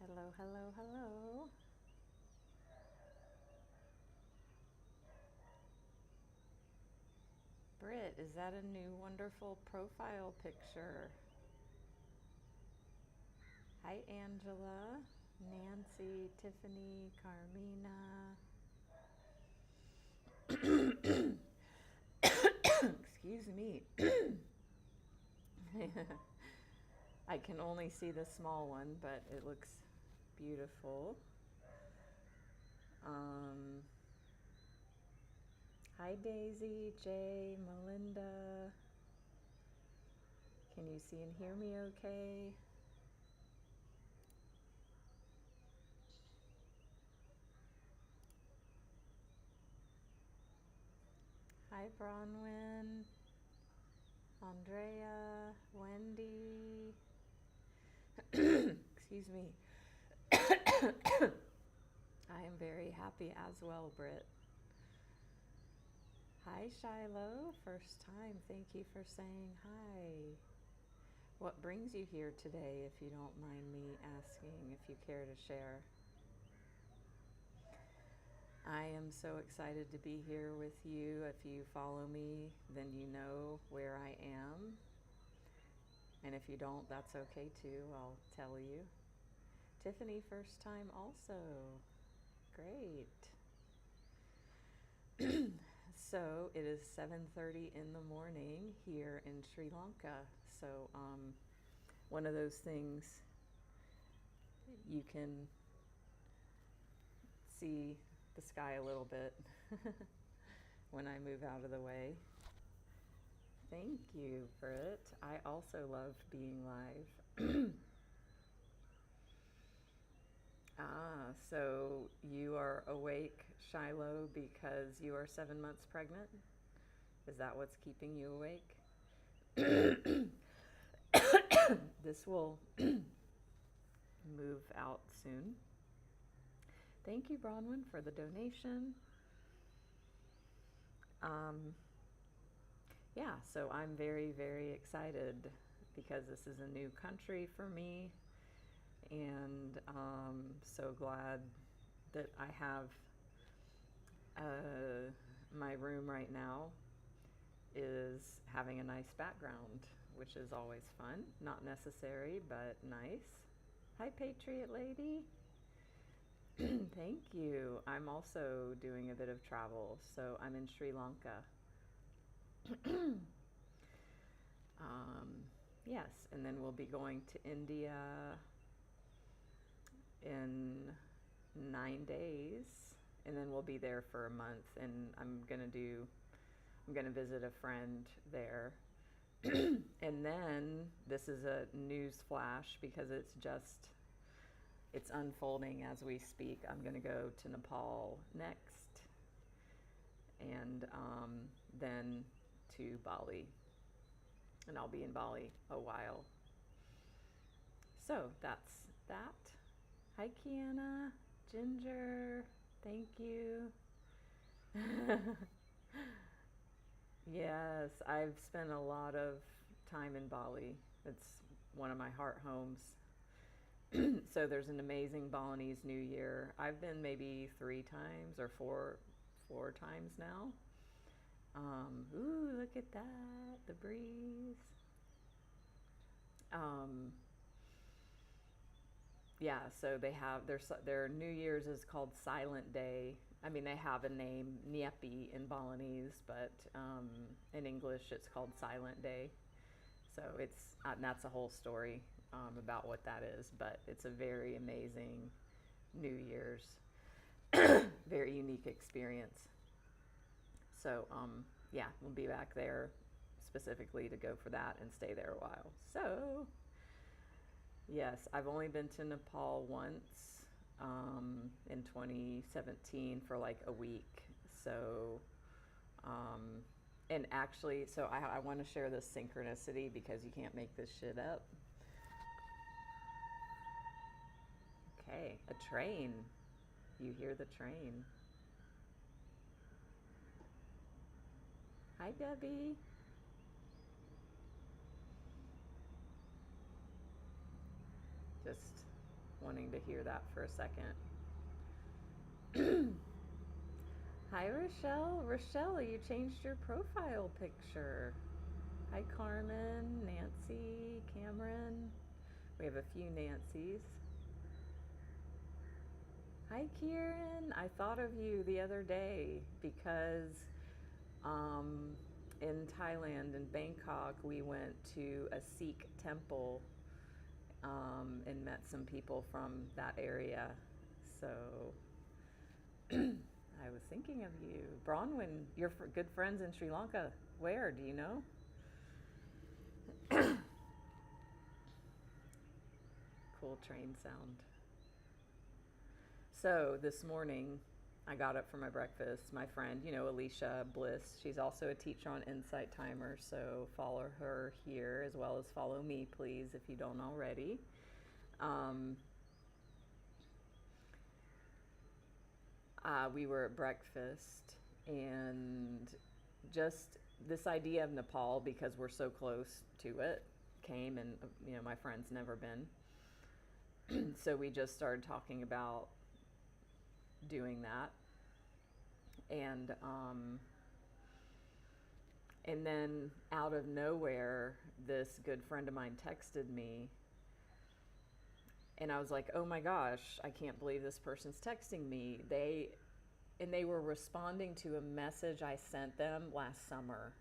Hello, hello, hello. Britt, is that a new wonderful profile picture? Hi, Angela, Nancy, Tiffany, Carmina. Excuse me. I can only see the small one, but it looks beautiful. Um, Hi, Daisy, Jay, Melinda. Can you see and hear me okay? Hi, Bronwyn, Andrea, Wendy. Excuse me. I am very happy as well, Britt. Hi, Shiloh. First time. Thank you for saying hi. What brings you here today, if you don't mind me asking, if you care to share? I am so excited to be here with you. If you follow me, then you know where I am. And if you don't, that's okay too. I'll tell you. Tiffany, first time also. Great. So it is 7:30 in the morning here in Sri Lanka. So one of those things you can see the sky a little bit when I move out of the way. Thank you, Britt. I also love being live. So you are awake, Shiloh, because you are 7 months pregnant? Is that what's keeping you awake? This will move out soon. Thank you, Bronwyn, for the donation. Yeah, so I'm very, very excited because this is a new country for me, and so glad that I have my room right now is having a nice background, which is always fun. Not necessary, but nice. Hi, Patriot Lady. Thank you. I'm also doing a bit of travel, so I'm in Sri Lanka. Yes, and then we'll be going to India in 9 days, and then we'll be there for a month, and I'm gonna visit a friend there. And then this is a news flash because it's unfolding as we speak. I'm gonna go to Nepal next, and then to Bali, and I'll be in Bali a while. So that's that. Hi, Kiana, Ginger, thank you. Yes, I've spent a lot of time in Bali. It's one of my heart homes. So there's an amazing Balinese New Year. I've been maybe 3 times or four times now. Ooh, look at that, the breeze. Yeah, so they have their New Year's is called Silent Day. I mean, they have a name, Nyepi, in Balinese, but in English it's called Silent Day. So it's and that's a whole story about what that is, but it's a very amazing New Year's, very unique experience. So yeah, we'll be back there specifically to go for that and stay there a while. So yes, I've only been to Nepal once in 2017 for like a week. So, and actually, so I want to share this synchronicity because you can't make this shit up. Okay, a train. You hear the train. Hi, Debbie. Just wanting to hear that for a second. Hi, Rochelle. Rochelle, you changed your profile picture. Hi, Carmen, Nancy, Cameron. We have a few Nancys. Hi, Kieran. I thought of you the other day because in Thailand, in Bangkok, we went to a Sikh temple and met some people from that area. So I was thinking of you. Bronwyn, you're good friends in Sri Lanka. Where, do you know? Cool train sound. So this morning, I got up for my breakfast. My friend, Alicia Bliss, she's also a teacher on Insight Timer, so follow her here as well as follow me, please, if you don't already. We were at breakfast, and just this idea of Nepal, because we're so close to it, came, and my friend's never been. So we just started talking about doing that, and then out of nowhere, this good friend of mine texted me, and I was like, oh my gosh, I can't believe this person's texting me. They were responding to a message I sent them last summer.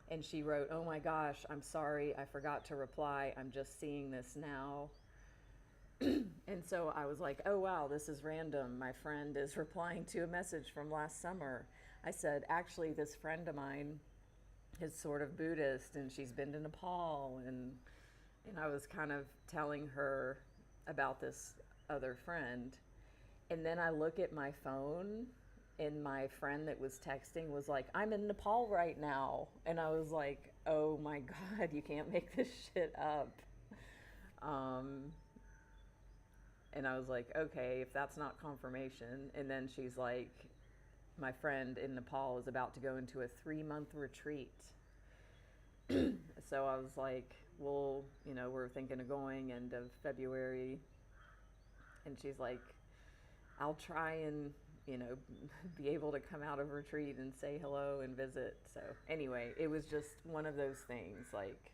And she wrote, oh my gosh, I'm sorry, I forgot to reply. I'm just seeing this now. And so I was like, oh wow, this is random. My friend is replying to a message from last summer. I said, actually, this friend of mine is sort of Buddhist, and she's been to Nepal. And I was kind of telling her about this other friend. And then I look at my phone, and my friend that was texting was like, I'm in Nepal right now. And I was like, oh my God, you can't make this shit up. And I was like, okay, if that's not confirmation. And then she's like, my friend in Nepal is about to go into a 3-month retreat. So I was like, well, we're thinking of going end of February. And she's like, I'll try and, be able to come out of retreat and say hello and visit. So anyway, it was just one of those things. Like,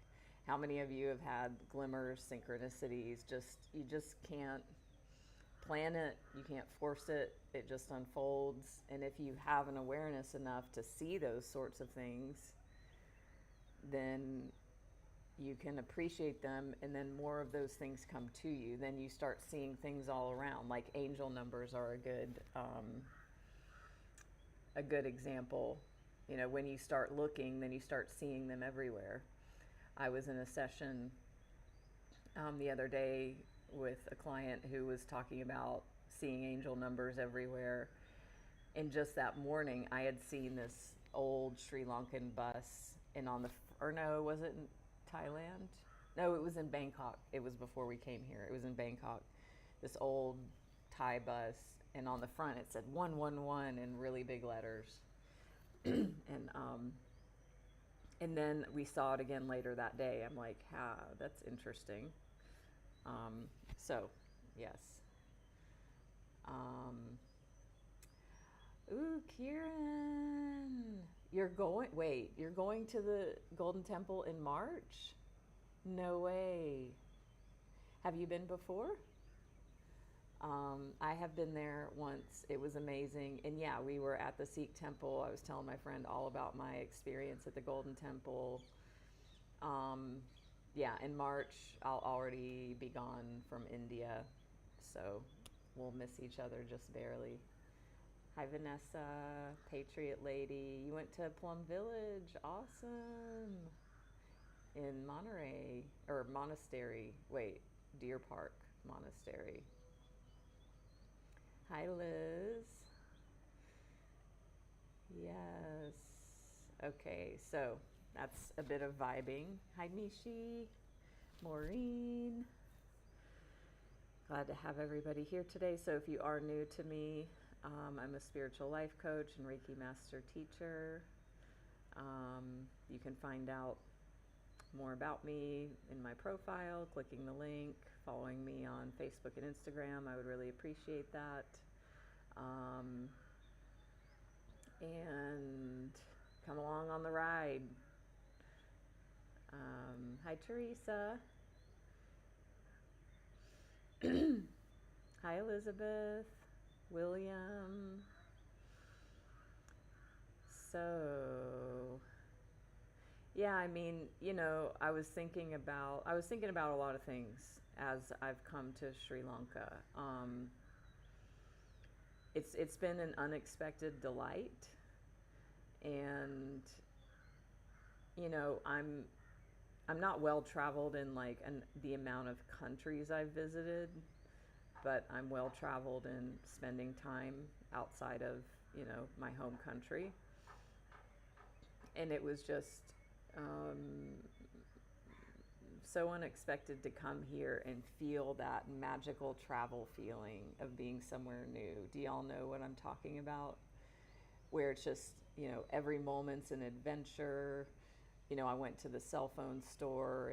how many of you have had glimmers, synchronicities? You just can't plan it. You can't force it. It just unfolds. And if you have an awareness enough to see those sorts of things, then you can appreciate them, and then more of those things come to you. Then you start seeing things all around. Like angel numbers are a good example. When you start looking, then you start seeing them everywhere. I was in a session the other day with a client who was talking about seeing angel numbers everywhere. And just that morning, I had seen this old Sri Lankan bus, and was it in Thailand? No, it was in Bangkok. It was before we came here. It was in Bangkok. This old Thai bus, and on the front it said 111 in really big letters. And then we saw it again later that day. I'm like, that's interesting. So, yes. Ooh, Kieran, you're going to the Golden Temple in March? No way. Have you been before? I have been there once. It was amazing. And yeah, we were at the Sikh temple. I was telling my friend all about my experience at the Golden Temple. Yeah, in March, I'll already be gone from India. So we'll miss each other just barely. Hi, Vanessa, Patriot Lady. You went to Plum Village. Awesome. In Monterey, or Monastery. Wait, Deer Park Monastery. Hi, Liz. Yes. Okay, so that's a bit of vibing. Hi, Nishi, Maureen. Glad to have everybody here today. So if you are new to me, I'm a spiritual life coach and Reiki Master Teacher. You can find out more about me in my profile, clicking the link, following me on Facebook and Instagram. I would really appreciate that. And come along on the ride. Hi, Teresa. Hi, Elizabeth. William. So, yeah, I mean, I was thinking about a lot of things as I've come to Sri Lanka. It's been an unexpected delight, and I'm not well traveled in like the amount of countries I've visited, but I'm well traveled in spending time outside of my home country, and it was just so unexpected to come here and feel that magical travel feeling of being somewhere new. Do y'all know what I'm talking about? Where it's just, every moment's an adventure. I went to the cell phone store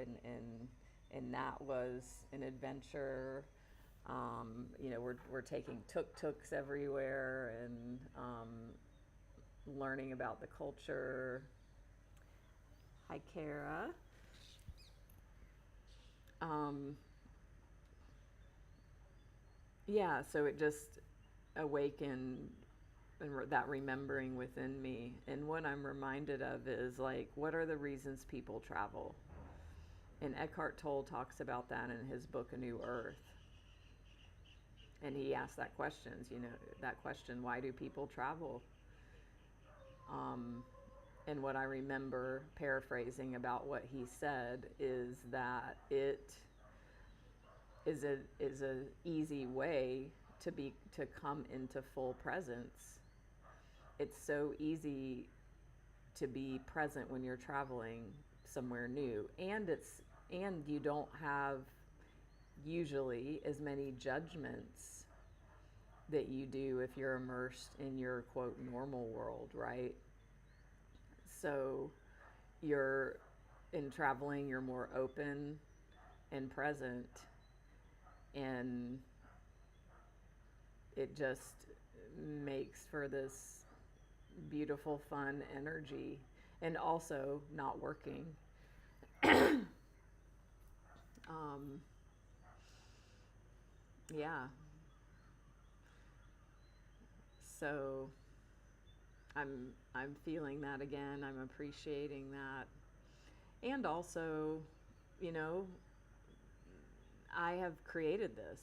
and that was an adventure. We're taking tuk-tuks everywhere and learning about the culture. Hi, Kara. Yeah, so it just awakened that remembering within me. And what I'm reminded of is like, what are the reasons people travel? And Eckhart Tolle talks about that in his book, A New Earth. And he asked that question, why do people travel? And what I remember paraphrasing about what he said is that it is a easy way to come into full presence. It's so easy to be present when you're traveling somewhere new, and you don't have usually as many judgments that you do if you're immersed in your quote normal world, right? So you're in traveling, you're more open and present, and it just makes for this beautiful, fun energy, and also not working. Yeah. So I'm feeling that again. I'm appreciating that. And also, I have created this.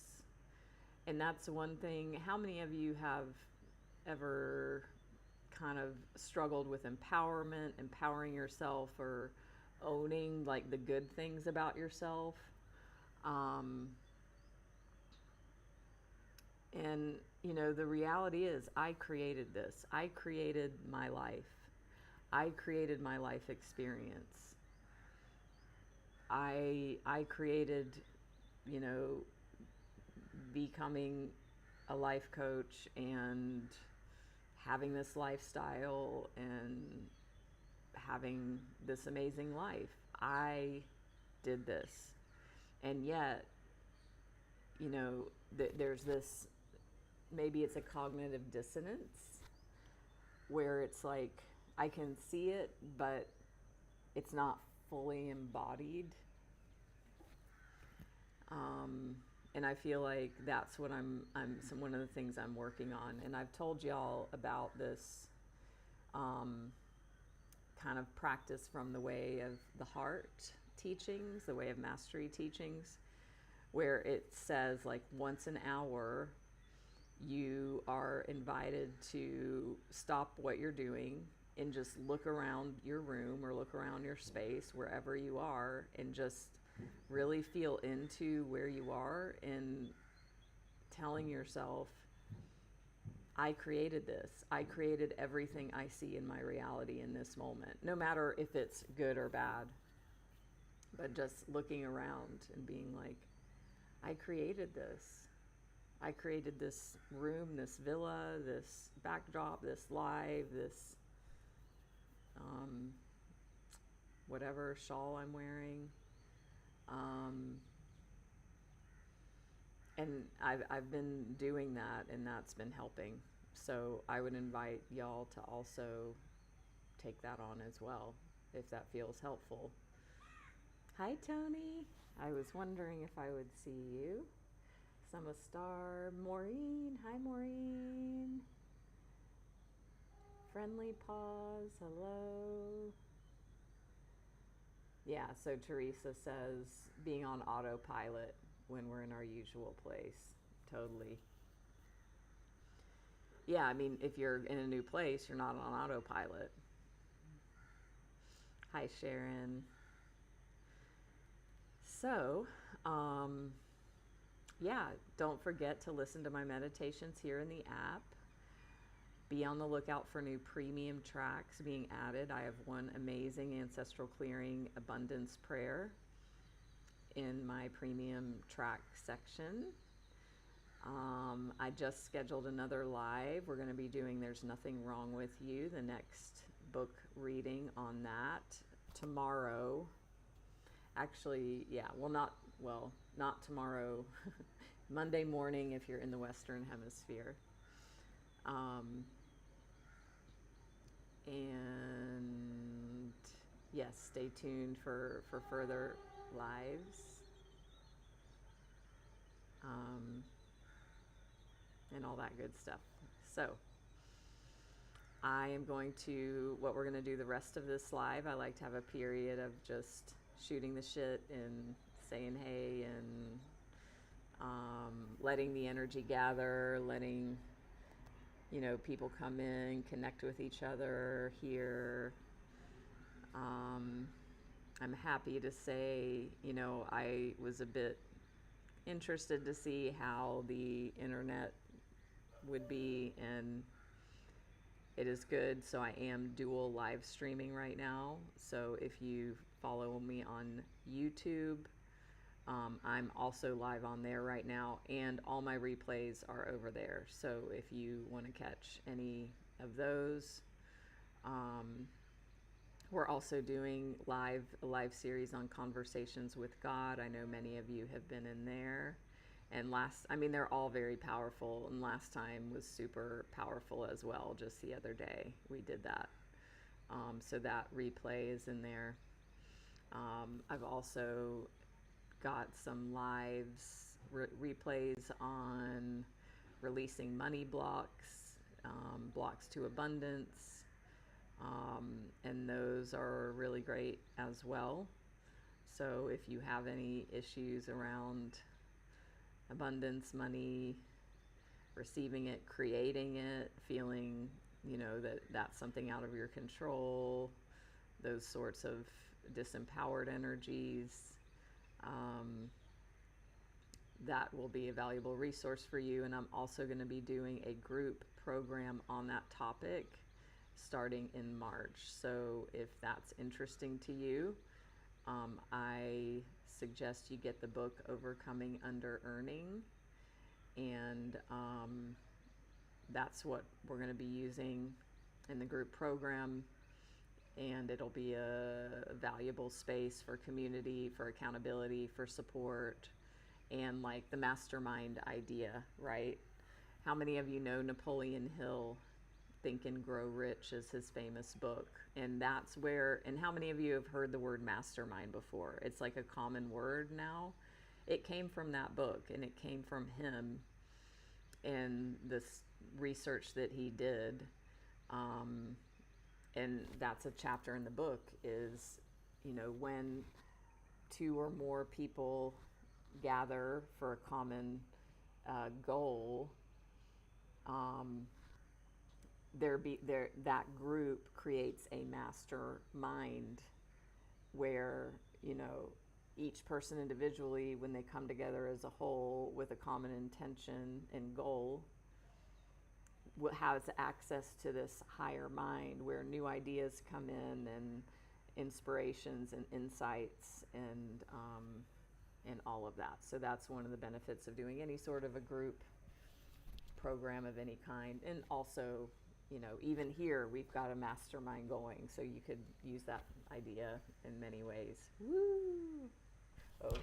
And that's one thing. How many of you have ever kind of struggled with empowerment, empowering yourself, or owning like the good things about yourself? And the reality is I created this. I created my life. I created my life experience. I created, becoming a life coach and having this lifestyle and having this amazing life. I did this. And yet, there's this, maybe it's a cognitive dissonance where it's like I can see it, but it's not fully embodied. And I feel like that's what one of the things I'm working on. And I've told y'all about this kind of practice from the Way of the Heart teachings, the Way of Mastery teachings, where it says like once an hour, you are invited to stop what you're doing and just look around your room or look around your space, wherever you are, and just really feel into where you are and telling yourself, I created this. I created everything I see in my reality in this moment, no matter if it's good or bad. But just looking around and being like, I created this. I created this room, this villa, this backdrop, this live, this whatever shawl I'm wearing. And I've been doing that, and that's been helping. So I would invite y'all to also take that on as well, if that feels helpful. Hi, Tony. I was wondering if I would see you. Summer Star, Maureen. Hi, Maureen. Friendly Pause. Hello. Yeah, so Teresa says being on autopilot when we're in our usual place. Totally. Yeah, I mean, if you're in a new place, you're not on autopilot. Hi, Sharon. So, yeah, don't forget to listen to my meditations here in the app. Be on the lookout for new premium tracks being added. I have one amazing Ancestral Clearing abundance prayer in my premium track section. I just scheduled another live. We're going to be doing There's Nothing Wrong With You, the next book reading on that tomorrow. Actually, yeah, not tomorrow. Monday morning if you're in the Western Hemisphere. And yes, stay tuned for further lives. And all that good stuff. So I am going to, what we're going to do the rest of this live, I like to have a period of just shooting the shit and saying hey and letting the energy gather, letting, you know, people come in, connect with each other here. I'm happy to say, you know, I was a bit interested to see how the internet would be, and it is good. So I am dual live streaming right now. So if you follow me on YouTube, I'm also live on there right now, and all my replays are over there. So if you want to catch any of those, we're also doing a live series on Conversations with God. I know many of you have been in there. And they're all very powerful. And last time was super powerful as well. Just the other day we did that. So that replay is in there. I've also got some lives, replays on releasing money blocks, blocks to abundance. And those are really great as well. So if you have any issues around abundance, money, receiving it, creating it, feeling, you know, that that's something out of your control, those sorts of disempowered energies, that will be a valuable resource for you. And I'm also going to be doing a group program on that topic starting in March. So if that's interesting to you, I suggest you get the book Overcoming Under Earning, and that's what we're going to be using in the group program, and it'll be a valuable space for community, for accountability, for support, and like the mastermind idea, right? How many of you know Napoleon Hill? Think and Grow Rich is his famous book. And that's where, and how many of you have heard the word mastermind before? It's like a common word now. It came from that book, and it came from him and this research that he did. And that's a chapter in the book is, you know, when two or more people gather for a common goal, that group creates a mastermind where, you know, each person individually, when they come together as a whole with a common intention and goal, has access to this higher mind where new ideas come in and inspirations and insights and all of that. So that's one of the benefits of doing any sort of a group program of any kind. And also, even here we've got a mastermind going, so you could use that idea in many ways. Woo! Oh,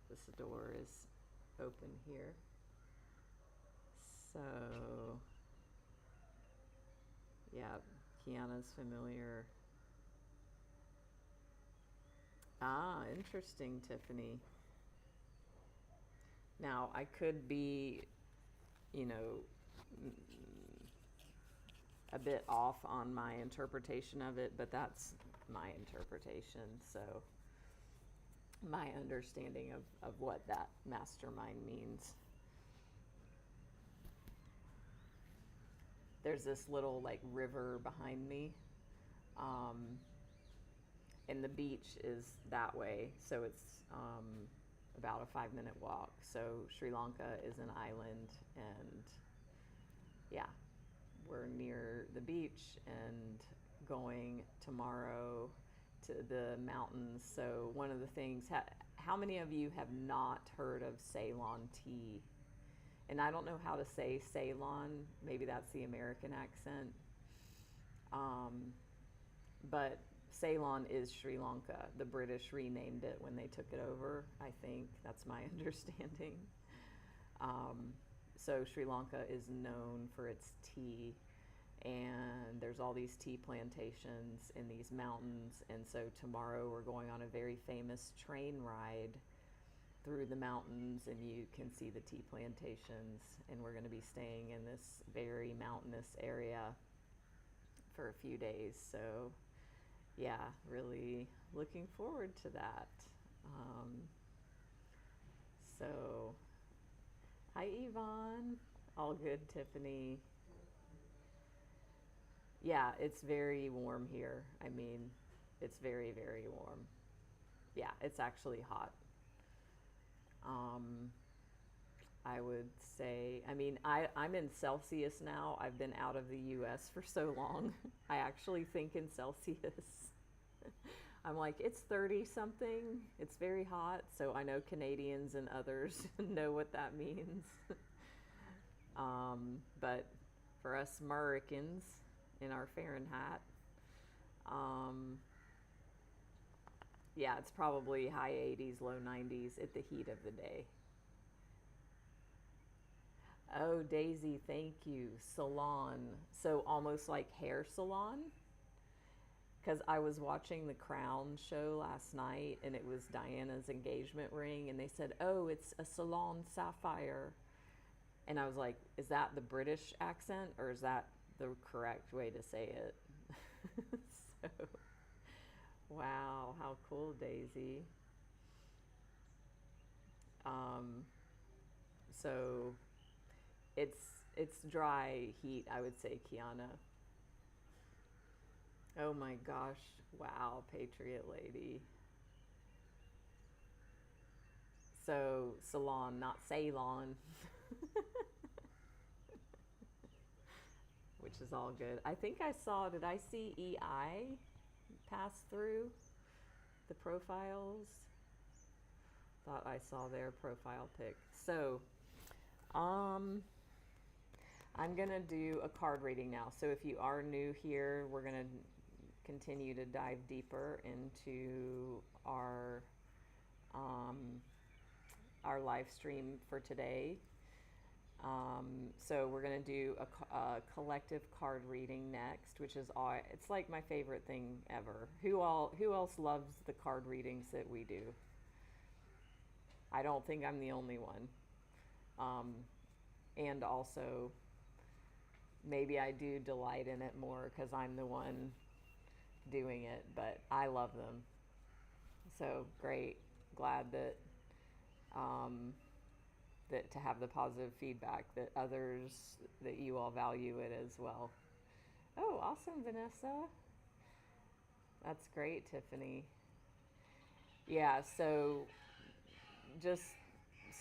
this door is open here. So, yeah, Kiana's familiar. Ah, interesting, Tiffany. Now, I could be, a bit off on my interpretation of it, but that's my interpretation. So, my understanding of what that mastermind means. There's this little like river behind me, and the beach is that way, so it's about a 5-minute walk. So Sri Lanka is an island, and yeah, we're near the beach and going tomorrow to the mountains. So one of the things, how many of you have not heard of Ceylon tea? And I don't know how to say Ceylon. Maybe that's the American accent. But Ceylon is Sri Lanka. The British renamed it when they took it over, I think. That's my understanding. So Sri Lanka is known for its tea. And there's all these tea plantations in these mountains. And so tomorrow we're going on a very famous train ride through the mountains, and you can see the tea plantations, and we're going to be staying in this very mountainous area for a few days. So yeah, really looking forward to that. So hi, Yvonne. All good, Tiffany. Yeah, it's very warm here. I mean, it's very, very warm. Yeah, it's actually hot. I would say, I'm in Celsius now. I've been out of the US for so long. I actually think in Celsius. I'm like, it's 30 something. It's very hot. So I know Canadians and others know what that means. But for us Americans in our Fahrenheit, yeah, it's probably high 80s, low 90s at the heat of the day. Oh, Daisy, thank you. Salon. So almost like hair salon? Because I was watching the Crown show last night, and it was Diana's engagement ring, and they said, oh, it's a salon sapphire. And I was like, is that the British accent, or is that the correct way to say it? So, wow, how cool, Daisy. So it's dry heat, I would say, Kiana. Oh my gosh, wow, Patriot Lady. So salon, not Ceylon. Which is all good. I think did I see EI pass through the profiles? Thought I saw their profile pic. So, I'm gonna do a card reading now. So if you are new here, we're gonna continue to dive deeper into our live stream for today. So we're gonna do a collective card reading next, which is it's like my favorite thing ever. Who else loves the card readings that we do? I don't think I'm the only one. And also, maybe I do delight in it more because I'm the one doing it, but I love them. So great. Glad that to have the positive feedback that you all value it as well. Oh, awesome, Vanessa. That's great, Tiffany. Yeah, so just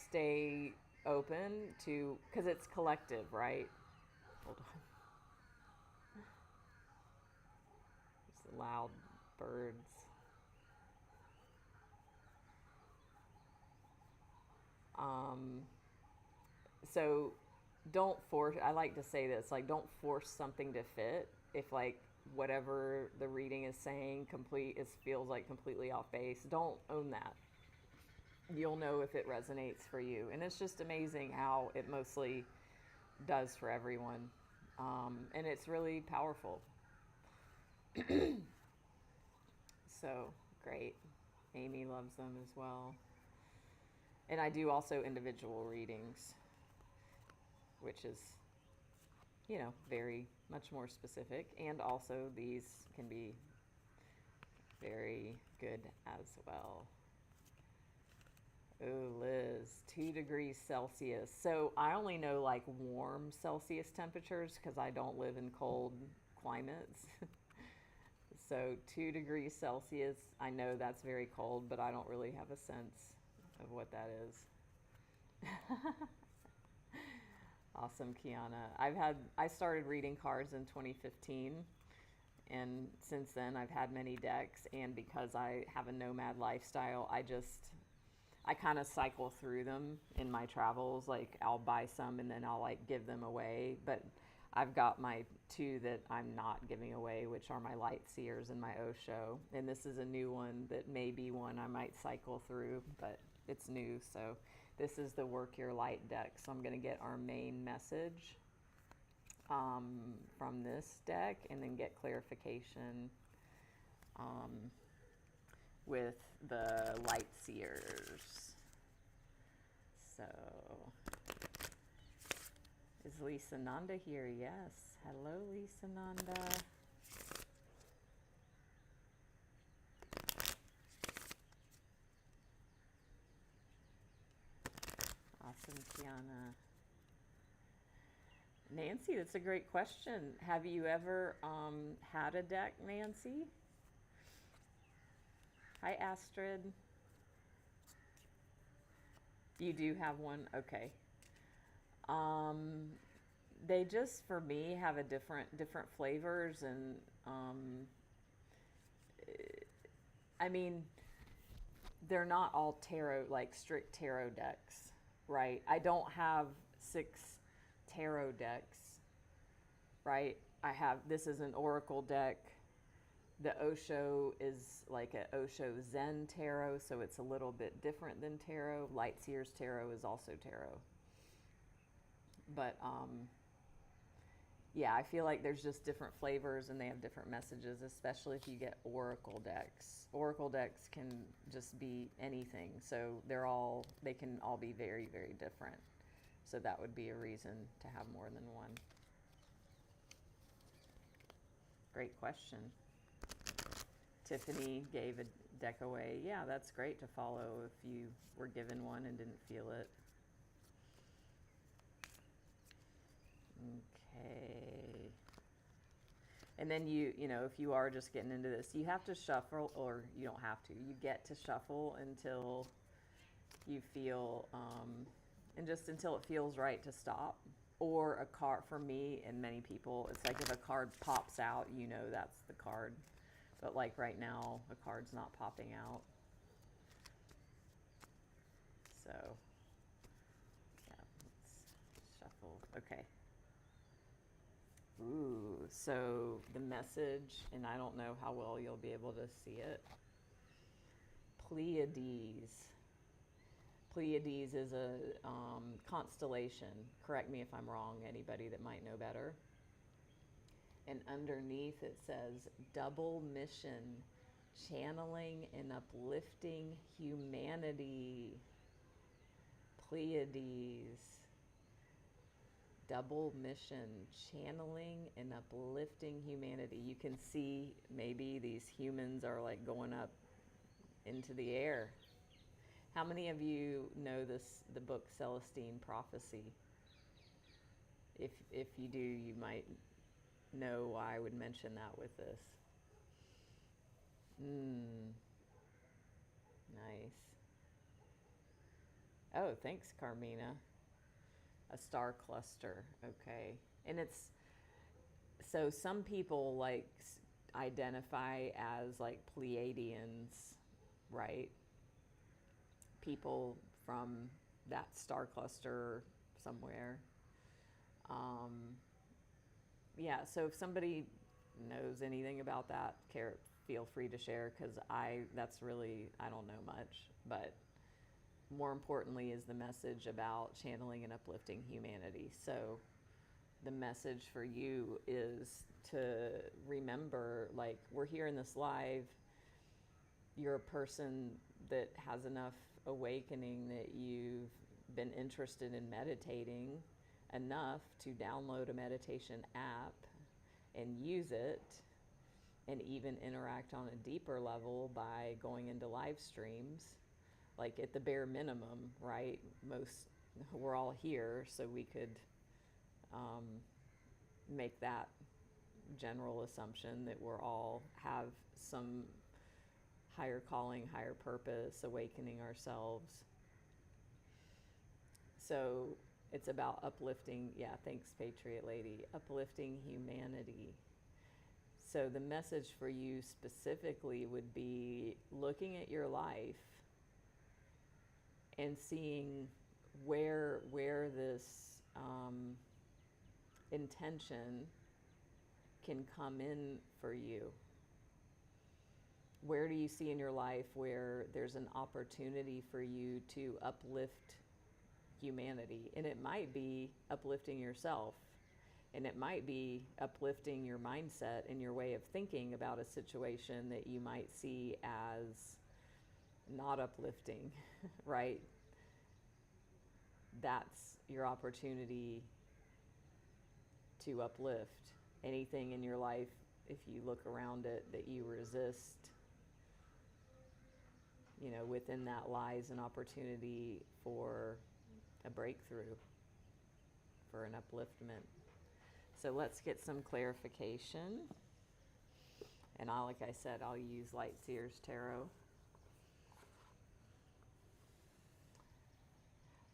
stay open to, because it's collective, right? Hold on. There's loud birds. So don't force, I like to say this, like, don't force something to fit. If, like, whatever the reading is saying feels like completely off base, don't own that. You'll know if it resonates for you. And it's just amazing how it mostly does for everyone. And it's really powerful. So great. Amy loves them as well. And I do also individual readings, which is, very much more specific. And also these can be very good as well. Oh, Liz, 2 degrees Celsius. So I only know like warm Celsius temperatures because I don't live in cold climates. So 2 degrees Celsius, I know that's very cold, but I don't really have a sense of what that is. Awesome, Kiana. I started reading cards in 2015, and since then I've had many decks, and because I have a nomad lifestyle, I kind of cycle through them in my travels. Like, I'll buy some and then I'll like give them away, but I've got my 2 that I'm not giving away, which are my Light Seers and my Osho. And this is a new one that may be one I might cycle through, but it's new. So this is the Work Your Light deck. So I'm going to get our main message from this deck and then get clarification with the Light Seers. So, is Lisa Nanda here? Yes. Hello, Lisa Nanda. Awesome, Kiana. Nancy, that's a great question. Have you ever had a deck, Nancy? Hi, Astrid. You do have one? Okay. They just, for me, have a different flavors, and I mean, they're not all tarot, like strict tarot decks, right? I don't have 6 tarot decks, right? This is an oracle deck. The Osho is like an Osho Zen tarot, so it's a little bit different than tarot. Light Seers tarot is also tarot. But yeah, I feel like there's just different flavors and they have different messages, especially if you get oracle decks. Oracle decks can just be anything, so they can all be very, very different. So that would be a reason to have more than one. Great question. Tiffany gave a deck away. Yeah, that's great to follow if you were given one and didn't feel it. Okay. And then if you are just getting into this, you have to shuffle, or you don't have to. You get to shuffle until you feel, and just until it feels right to stop. Or a card, for me and many people, it's like if a card pops out, that's the card. But like right now, a card's not popping out. So, yeah, let's shuffle. Okay. Ooh, so the message, and I don't know how well you'll be able to see it. Pleiades. Pleiades is a constellation. Correct me if I'm wrong, anybody that might know better. And underneath it says, double mission, channeling and uplifting humanity. Pleiades. Double mission, channeling and uplifting humanity. You can see maybe these humans are like going up into the air. How many of you know the book Celestine Prophecy? If you do, you might know why I would mention that with this. Nice. Oh, thanks, Carmina. A star cluster. Okay. And so some people like identify as like Pleiadians, right? People from that star cluster somewhere. Yeah, so if somebody knows anything about that, feel free to share, because I don't know much. But more importantly is the message about channeling and uplifting humanity. So the message for you is to remember, like, we're here in this live. You're a person that has enough awakening that you've been interested in meditating enough to download a meditation app and use it, and even interact on a deeper level by going into live streams, like at the bare minimum, right? We're all here, so we could make that general assumption that we're all have some higher calling, higher purpose, awakening ourselves. So it's about uplifting, yeah, thanks, Patriot Lady, uplifting humanity. So the message for you specifically would be looking at your life and seeing where this intention can come in for you. Where do you see in your life where there's an opportunity for you to uplift humanity? And it might be uplifting yourself, and it might be uplifting your mindset and your way of thinking about a situation that you might see as not uplifting, right? That's your opportunity to uplift. Anything in your life, if you look around it, that you resist, within that lies an opportunity for a breakthrough, for an upliftment. So let's get some clarification. And like I said, I'll use Light Seers Tarot.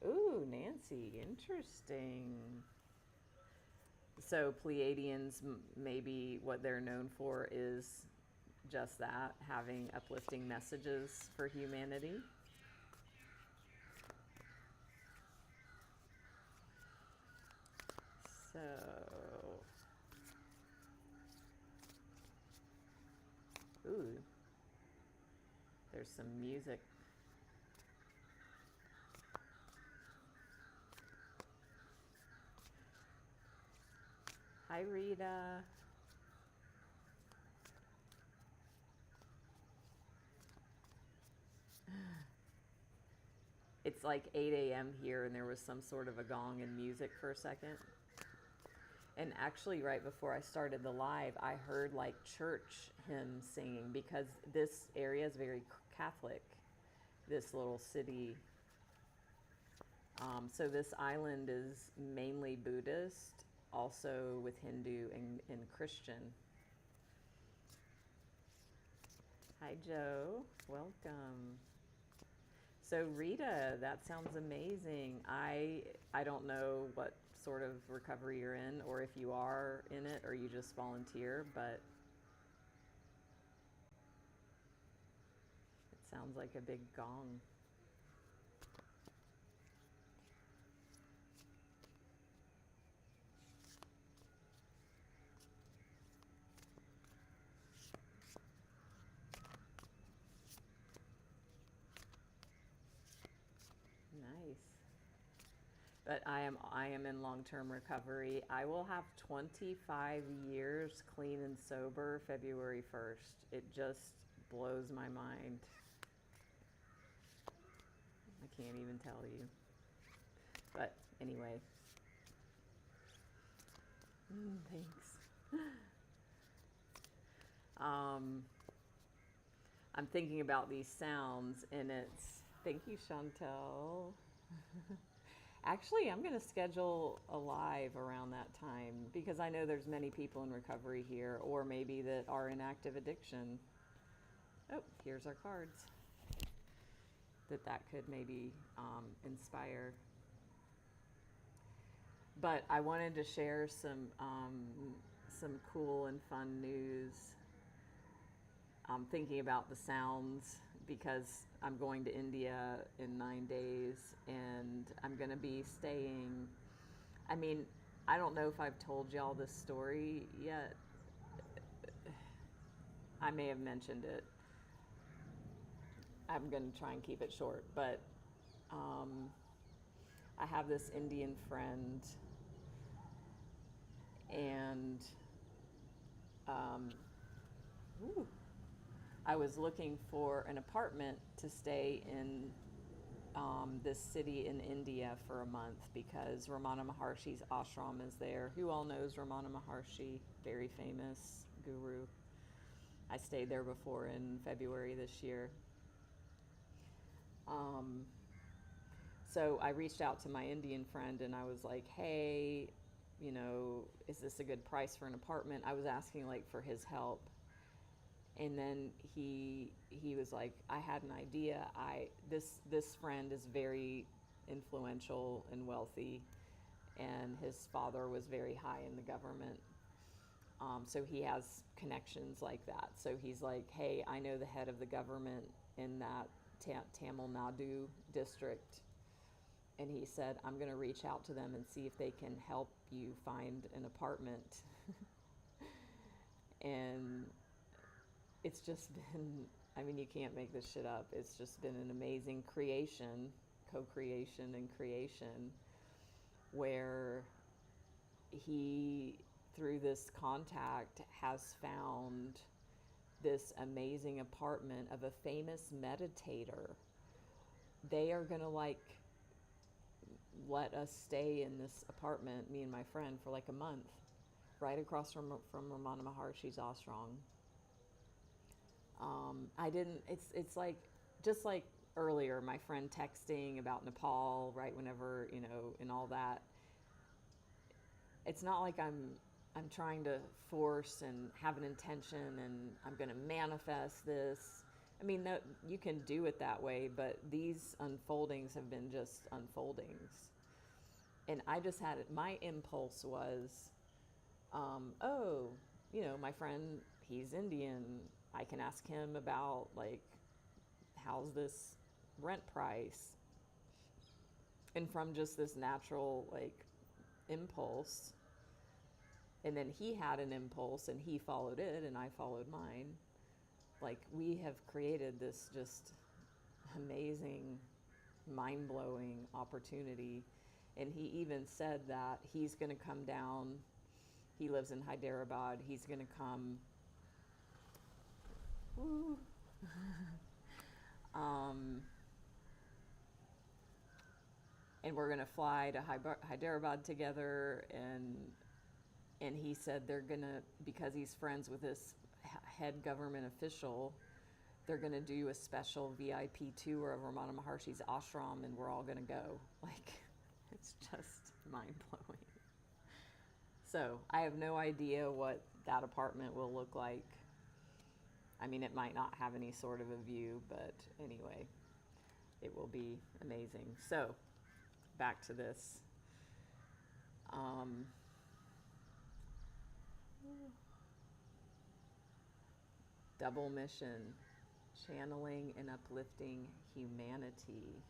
Ooh, Nancy, interesting. So Pleiadians, maybe what they're known for is just that, having uplifting messages for humanity. So, ooh, there's some music. Hi, Rita. It's like 8 a.m. here, and there was some sort of a gong and music for a second. And actually, right before I started the live, I heard like church hymns singing, because this area is very Catholic, this little city. So this island is mainly Buddhist, also with Hindu and Christian. Hi, Joe. Welcome. So Rita, that sounds amazing. I don't know what sort of recovery you're in, or if you are in it or you just volunteer, but it sounds like a big gong. Nice. But I am in long-term recovery. I will have 25 years clean and sober February 1st. It just blows my mind. I can't even tell you. But anyway. Thanks. I'm thinking about these sounds, and thank you, Chantel. Actually, I'm going to schedule a live around that time, because I know there's many people in recovery here, or maybe that are in active addiction. Oh, here's our cards. That could maybe inspire. But I wanted to share some cool and fun news. I'm thinking about the sounds, because I'm going to India in 9 days, and I'm going to be staying. I mean, I don't know if I've told y'all this story yet. I may have mentioned it. I'm going to try and keep it short, but I have this Indian friend, and I was looking for an apartment to stay in this city in India for a month because Ramana Maharshi's ashram is there. Who all knows Ramana Maharshi? Very famous guru. I stayed there before in February this year. So I reached out to my Indian friend and I was like, hey, you know, is this a good price for an apartment? I was asking like for his help. And then he was like, I had an idea. This friend is very influential and wealthy, and his father was very high in the government. So he has connections like that. So he's like, hey, I know the head of the government in that Tamil Nadu district. And he said, I'm going to reach out to them and see if they can help you find an apartment. And it's just been, I mean, you can't make this shit up. It's just been an amazing creation, co-creation and creation, where he, through this contact, has found this amazing apartment of a famous meditator. They are going to like let us stay in this apartment, me and my friend, for like a month, right across from Ramana Maharshi's ashram. It's like, just like earlier, my friend texting about Nepal, right, whenever, you know, and all that. It's not like I'm trying to force and have an intention and I'm going to manifest this. I mean, that, you can do it that way, but these unfoldings have been just unfoldings. And I just had it, my impulse was, oh, you know, my friend, he's Indian. I can ask him about, like, how's this rent price? And from just this natural, like, impulse, and then he had an impulse and he followed it and I followed mine. Like, we have created this just amazing, mind-blowing opportunity. And he even said that he's going to come down. He lives in Hyderabad. He's going to come. Woo. And we're going to fly to Hyderabad together. And he said they're going to, because he's friends with this head government official, they're going to do a special VIP tour of Ramana Maharshi's ashram, and we're all going to go. Like, it's just mind-blowing. So I have no idea what that apartment will look like. I mean, it might not have any sort of a view, but anyway, it will be amazing. So back to this. Double mission, channeling and uplifting humanity.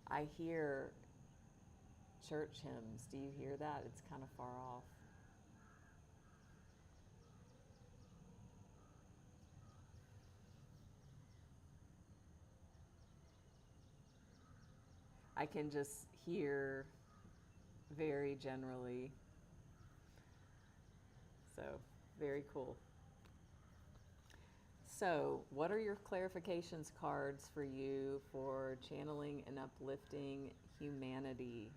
I hear church hymns. Do you hear that? It's kind of far off. I can just hear very generally. So, very cool. So, what are your clarifications cards for you for channeling and uplifting humanity?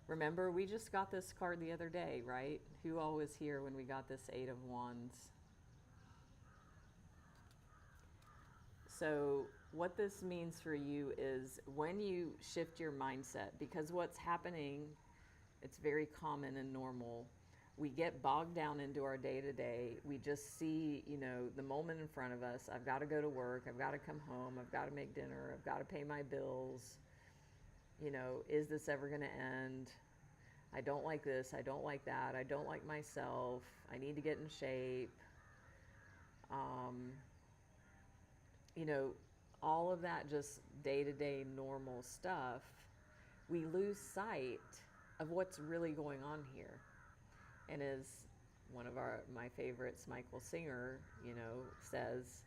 Remember, we just got this card the other day, right? Who all was here when we got this Eight of Wands? So, what this means for you is when you shift your mindset, because what's happening, it's very common and normal. We get bogged down into our day-to-day. We just see, you know, the moment in front of us. I've got to go to work. I've got to come home. I've got to make dinner. I've got to pay my bills. You know, is this ever going to end? I don't like this. I don't like that. I don't like myself. I need to get in shape. You know, all of that just day-to-day normal stuff, we lose sight of what's really going on here. And as one of my favorites, Michael Singer, says,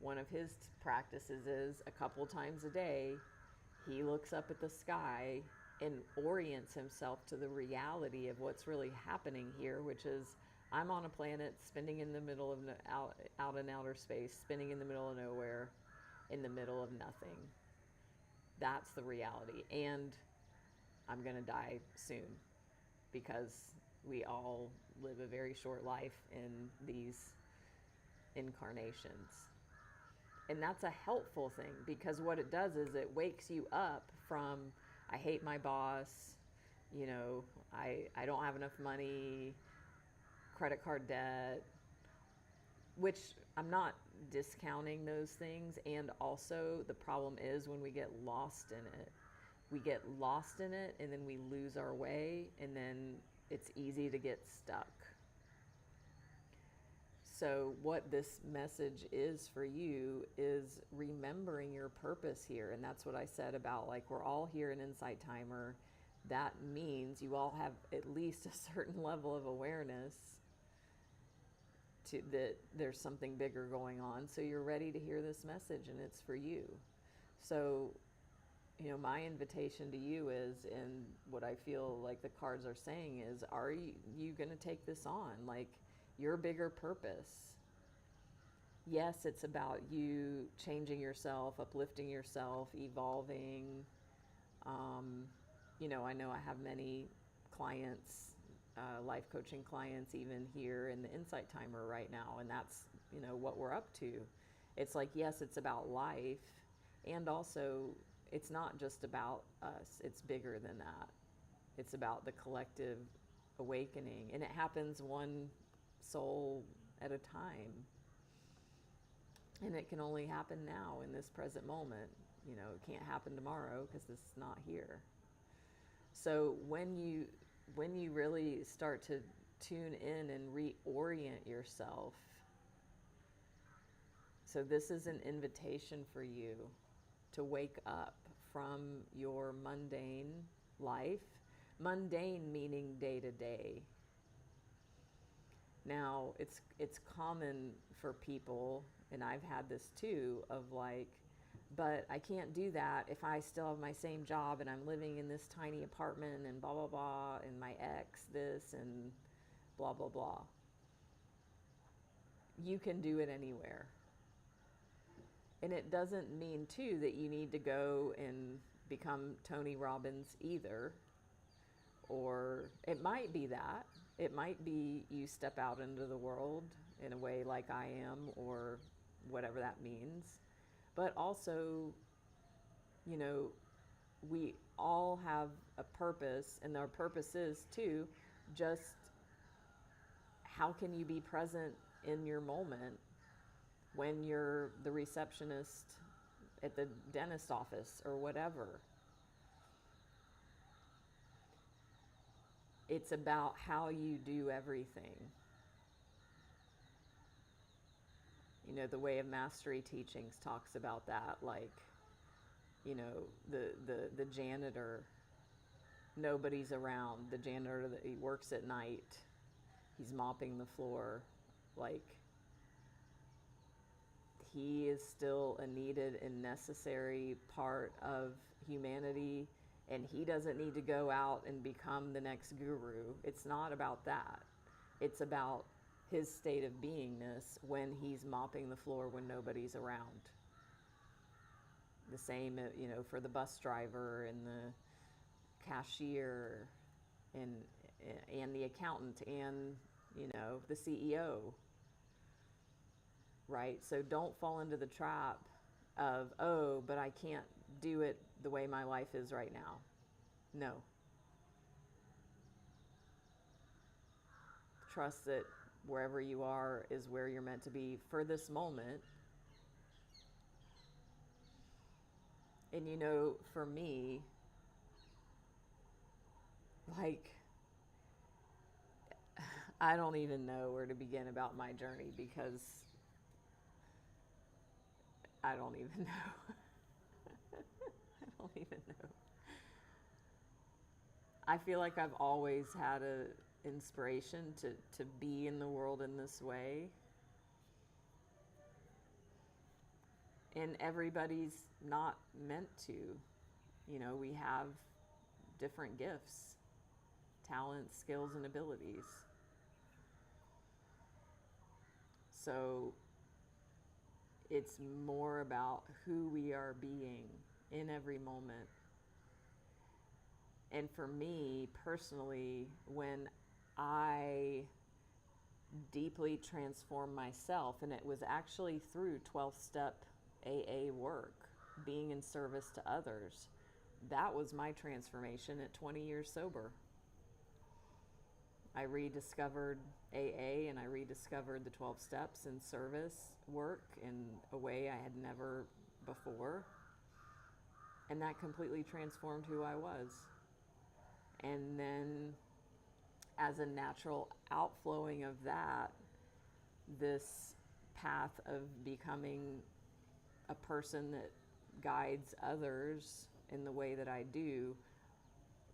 one of his practices is a couple times a day, he looks up at the sky and orients himself to the reality of what's really happening here, which is I'm on a planet spinning in the middle of out in outer space, spinning in the middle of nowhere, in the middle of nothing. That's the reality. And I'm going to die soon, because we all live a very short life in these incarnations. And that's a helpful thing, because what it does is it wakes you up from, I hate my boss, I don't have enough money, credit card debt, which I'm not discounting those things. And also the problem is when we get lost in it. We get lost in it and then we lose our way, and then it's easy to get stuck. So what this message is for you is remembering your purpose here. And that's what I said about, like, we're all here in Insight Timer. That means you all have at least a certain level of awareness that there's something bigger going on. So you're ready to hear this message, and it's for you. So, my invitation to you is, and what I feel like the cards are saying is, are you going to take this on? Like, your bigger purpose. Yes, it's about you changing yourself, uplifting yourself, evolving. I know I have many clients, life coaching clients, even here in the Insight Timer right now, and that's, what we're up to. It's like, yes, it's about life, and also it's not just about us, it's bigger than that. It's about the collective awakening, and it happens one soul at a time. And it can only happen now in this present moment. It can't happen tomorrow because it's not here. So when you really start to tune in and reorient yourself, so this is an invitation for you to wake up from your mundane life. Mundane meaning day to day. Now, it's common for people, and I've had this too, of like, but I can't do that if I still have my same job and I'm living in this tiny apartment and blah, blah, blah, and my ex this and blah, blah, blah. You can do it anywhere. And it doesn't mean too that you need to go and become Tony Robbins either. Or it might be that. It might be you step out into the world in a way like I am, or whatever that means. But also, we all have a purpose, and our purpose is too, just how can you be present in your moment when you're the receptionist at the dentist office or whatever. It's about how you do everything. The Way of Mastery teachings talks about that, like, the janitor, nobody's around. The janitor, he works at night. He's mopping the floor. Like, he is still a needed and necessary part of humanity, and he doesn't need to go out and become the next guru. It's not about that. It's about his state of beingness when he's mopping the floor when nobody's around. The same, for the bus driver and the cashier and the accountant and, the CEO. Right? So don't fall into the trap of, oh, but I can't do it the way my life is right now. No. Trust that wherever you are is where you're meant to be for this moment. And for me, like, I don't even know where to begin about my journey, because I don't even know. I don't even know. I feel like I've always had a inspiration to be in the world in this way. And everybody's not meant to. You know, we have different gifts, talents, skills, and abilities. So it's more about who we are being in every moment. And for me personally, when I deeply transformed myself, and it was actually through 12-step AA work, being in service to others, that was my transformation at 20 years sober. I rediscovered AA and I rediscovered the 12 steps and service work in a way I had never before. And that completely transformed who I was. And then as a natural outflowing of that, this path of becoming a person that guides others in the way that I do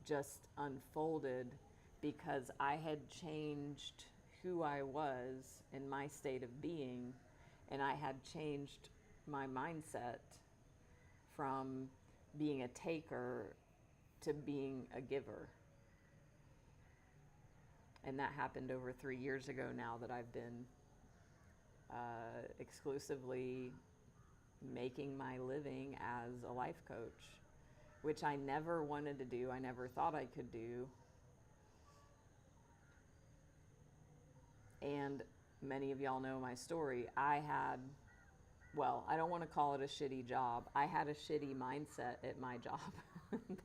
just unfolded, because I had changed who I was in my state of being, and I had changed my mindset from being a taker to being a giver. And that happened over 3 years ago now that I've been exclusively making my living as a life coach, which I never wanted to do. I never thought I could do. And many of y'all know my story. I had, well, I don't want to call it a shitty job. I had a shitty mindset at my job.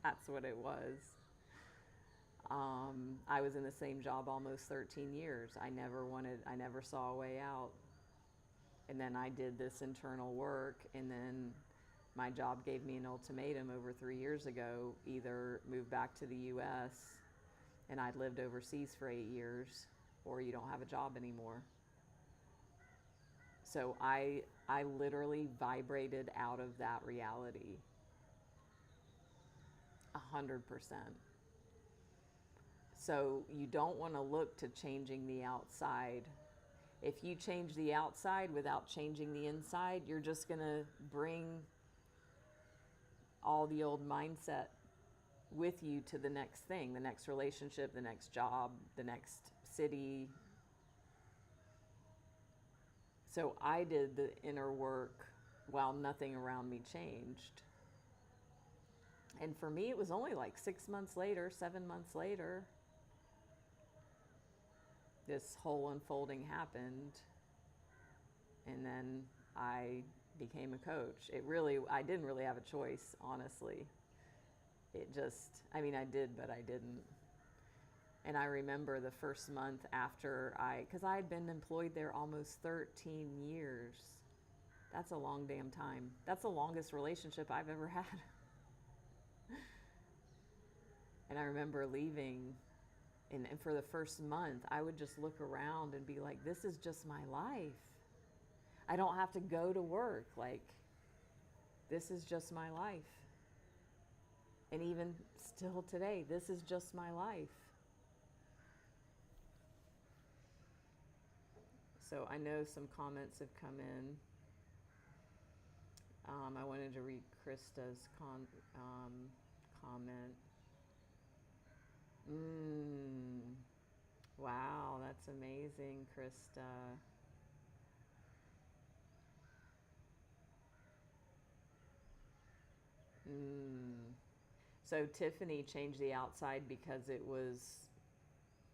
That's what it was. I was in the same job almost 13 years. I never saw a way out. And then I did this internal work, and then my job gave me an ultimatum over 3 years ago: either move back to the US, and I'd lived overseas for 8 years, or you don't have a job anymore. So I literally vibrated out of that reality 100%. So you don't want to look to changing the outside. If you change the outside without changing the inside, you're just going to bring all the old mindset with you to the next thing, the next relationship, the next job, the next city. So I did the inner work while nothing around me changed. And for me, it was only like 6 months later, 7 months later, this whole unfolding happened. And then I became a coach. I didn't really have a choice, honestly. I did, but I didn't. And I remember the first month after because I had been employed there almost 13 years. That's a long damn time. That's the longest relationship I've ever had. And I remember leaving, and for the first month, I would just look around and be like, this is just my life. I don't have to go to work. Like, this is just my life. And even still today, this is just my life. So I know some comments have come in. I wanted to read Krista's comment. Wow, that's amazing, Krista. So Tiffany changed the outside because it was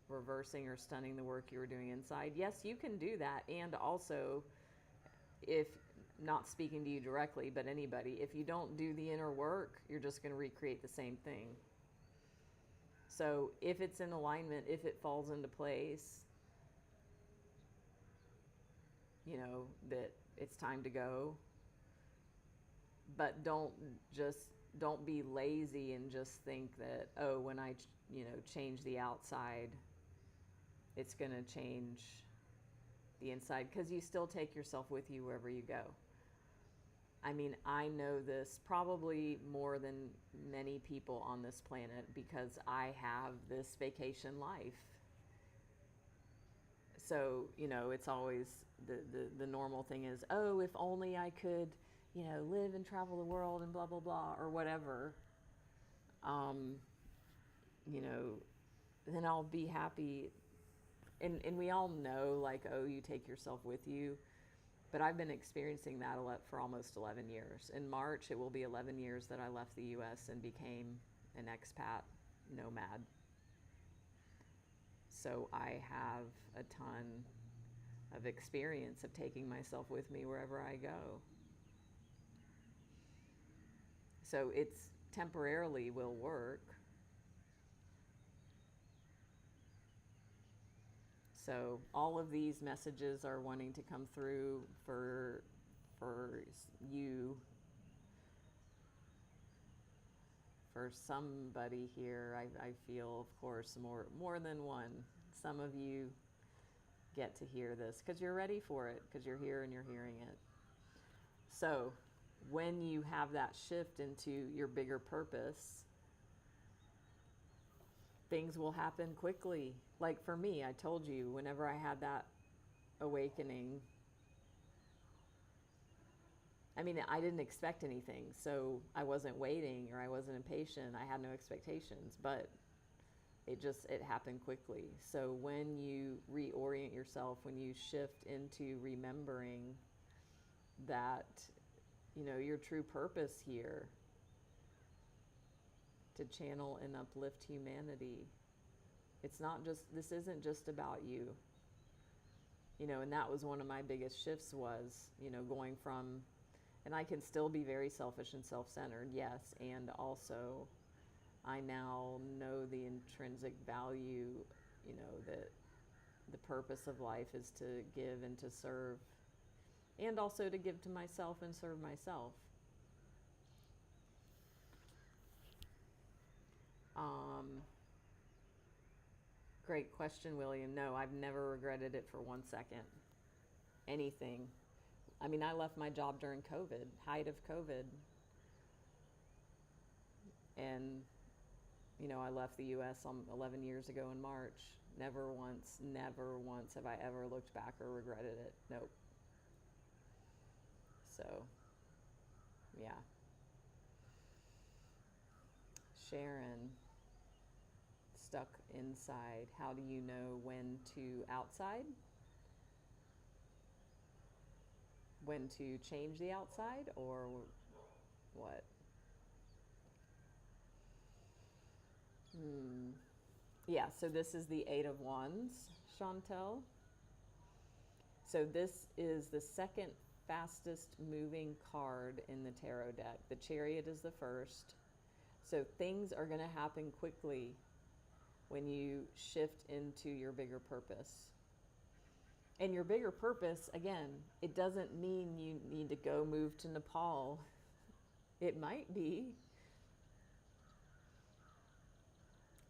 reversing or stunning the work you were doing inside. Yes, you can do that. And also, if not speaking to you directly, but anybody, if you don't do the inner work, you're just going to recreate the same thing. So if it's in alignment, if it falls into place, that it's time to go. But don't be lazy and just think that, oh, when I, change the outside, it's going to change the inside, because you still take yourself with you wherever you go. I mean, I know this probably more than many people on this planet because I have this vacation life. So, it's always the normal thing is, oh, if only I could, live and travel the world and blah, blah, blah, or whatever, um, you know, then I'll be happy. And we all know, like, oh, you take yourself with you. But I've been experiencing that for almost 11 years. In March, it will be 11 years that I left the U.S. and became an expat nomad. So I have a ton of experience of taking myself with me wherever I go. So it's temporarily will work. So all of these messages are wanting to come through for you, for somebody here. I feel, of course, more than one. Some of you get to hear this because you're ready for it, because you're here and you're hearing it. So when you have that shift into your bigger purpose, things will happen quickly. Like for me, I told you, whenever I had that awakening, I mean, I didn't expect anything, so I wasn't waiting or I wasn't impatient. I had no expectations, but it happened quickly. So when you reorient yourself, when you shift into remembering that, your true purpose here, to channel and uplift humanity. This isn't just about you. And that was one of my biggest shifts was, going from, and I can still be very selfish and self-centered, yes, and also I now know the intrinsic value, that the purpose of life is to give and to serve, and also to give to myself and serve myself. Great question, William. No, I've never regretted it for 1 second. Anything. I mean, I left my job during COVID, height of COVID. And, I left the U.S. 11 years ago in March. Never once have I ever looked back or regretted it. Nope. So, yeah. Sharon, stuck inside. How do you know when to outside? When to change the outside, or what? Yeah, so this is the Eight of Wands, Chantel. So this is the second fastest moving card in the tarot deck. The Chariot is the first. So things are going to happen quickly when you shift into your bigger purpose. And your bigger purpose, again, it doesn't mean you need to go move to Nepal. It might be.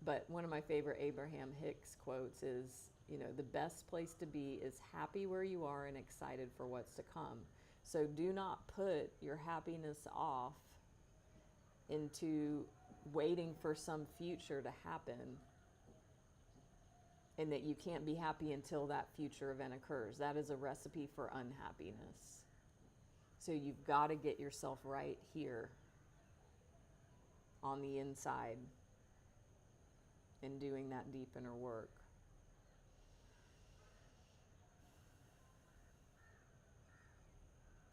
But one of my favorite Abraham Hicks quotes is, the best place to be is happy where you are and excited for what's to come. So do not put your happiness off into waiting for some future to happen, and that you can't be happy until that future event occurs. That is a recipe for unhappiness. So you've got to get yourself right here on the inside and doing that deep inner work.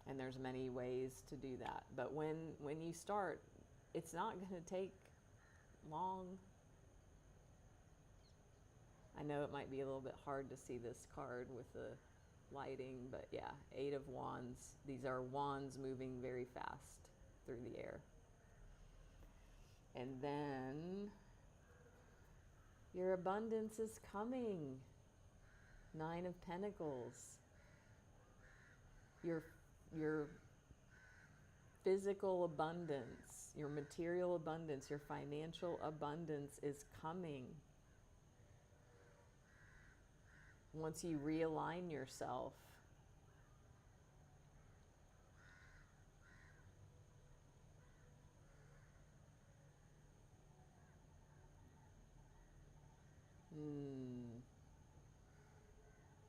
And there's many ways to do that. But when you start, it's not going to take long. I know it might be a little bit hard to see this card with the lighting, but yeah, Eight of Wands. These are wands moving very fast through the air. And then your abundance is coming. Nine of Pentacles. Your physical abundance, your material abundance, your financial abundance is coming. Once you realign yourself.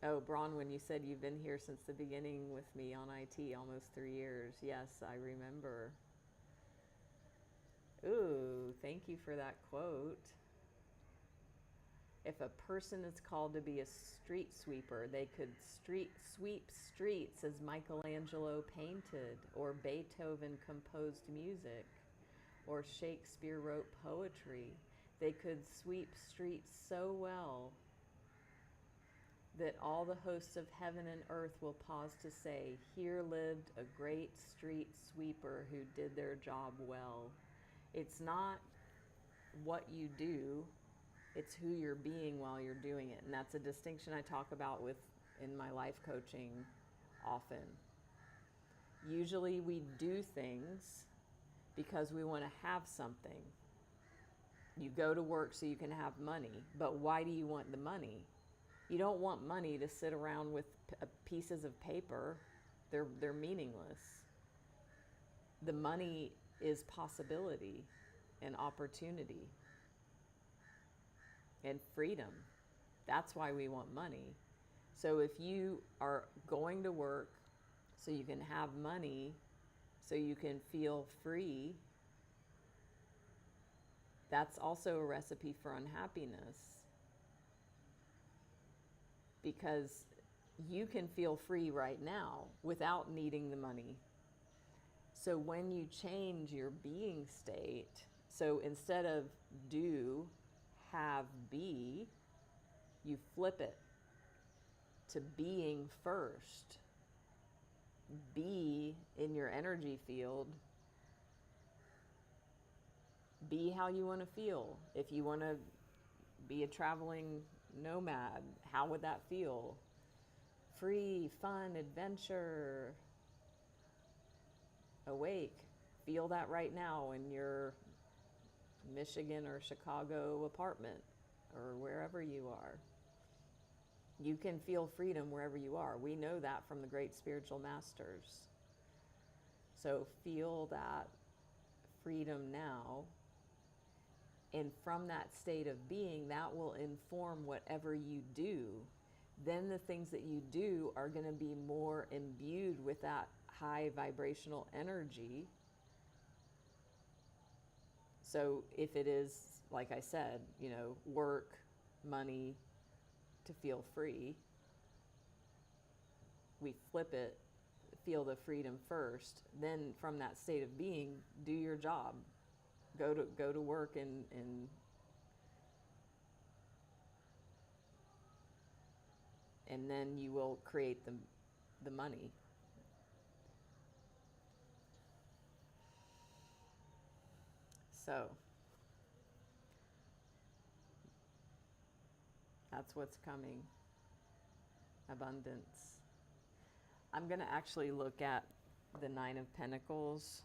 Oh, Bronwyn, you said you've been here since the beginning with me on IT, almost 3 years. Yes, I remember. Ooh, thank you for that quote. If a person is called to be a street sweeper, they could sweep streets as Michelangelo painted, or Beethoven composed music, or Shakespeare wrote poetry. They could sweep streets so well that all the hosts of heaven and earth will pause to say, here lived a great street sweeper who did their job well. It's not what you do, it's who you're being while you're doing it. And that's a distinction I talk about in my life coaching often. Usually we do things because we want to have something. You go to work so you can have money, but why do you want the money? You don't want money to sit around with pieces of paper. They're meaningless. The money is possibility and opportunity and freedom. That's why we want money. So if you are going to work so you can have money, so you can feel free, that's also a recipe for unhappiness. Because you can feel free right now without needing the money. So when you change your being state, so instead of do, have, be, you flip it to being first. Be in your energy field. Be how you want to feel. If you want to be a traveling nomad, how would that feel? Free, fun, adventure, awake. Feel that right now in your Michigan or Chicago apartment or wherever you are. You can feel freedom wherever you are. We know that from the great spiritual masters. So feel that freedom now. And from that state of being, that will inform whatever you do. Then the things that you do are going to be more imbued with that high vibrational energy. So if it is, like I said, work, money, to feel free, we flip it, feel the freedom first. Then from that state of being, do your job. Go to work and then you will create the money. So that's what's coming. Abundance. I'm going to actually look at the Nine of Pentacles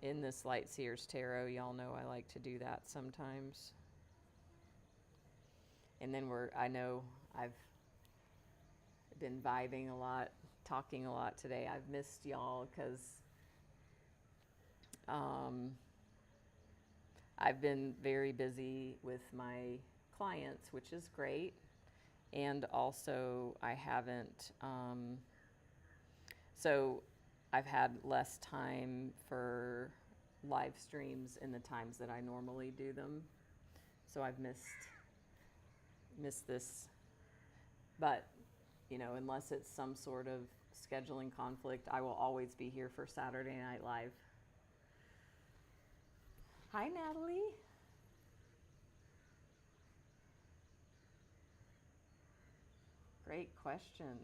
in this Light Seers Tarot. Y'all know I like to do that sometimes. And then I know I've been vibing a lot, talking a lot today. I've missed y'all because I've been very busy with my clients, which is great. And also I haven't, so I've had less time for live streams in the times that I normally do them. So I've missed this, but unless it's some sort of scheduling conflict, I will always be here for Saturday Night Live. Hi, Natalie. Great question.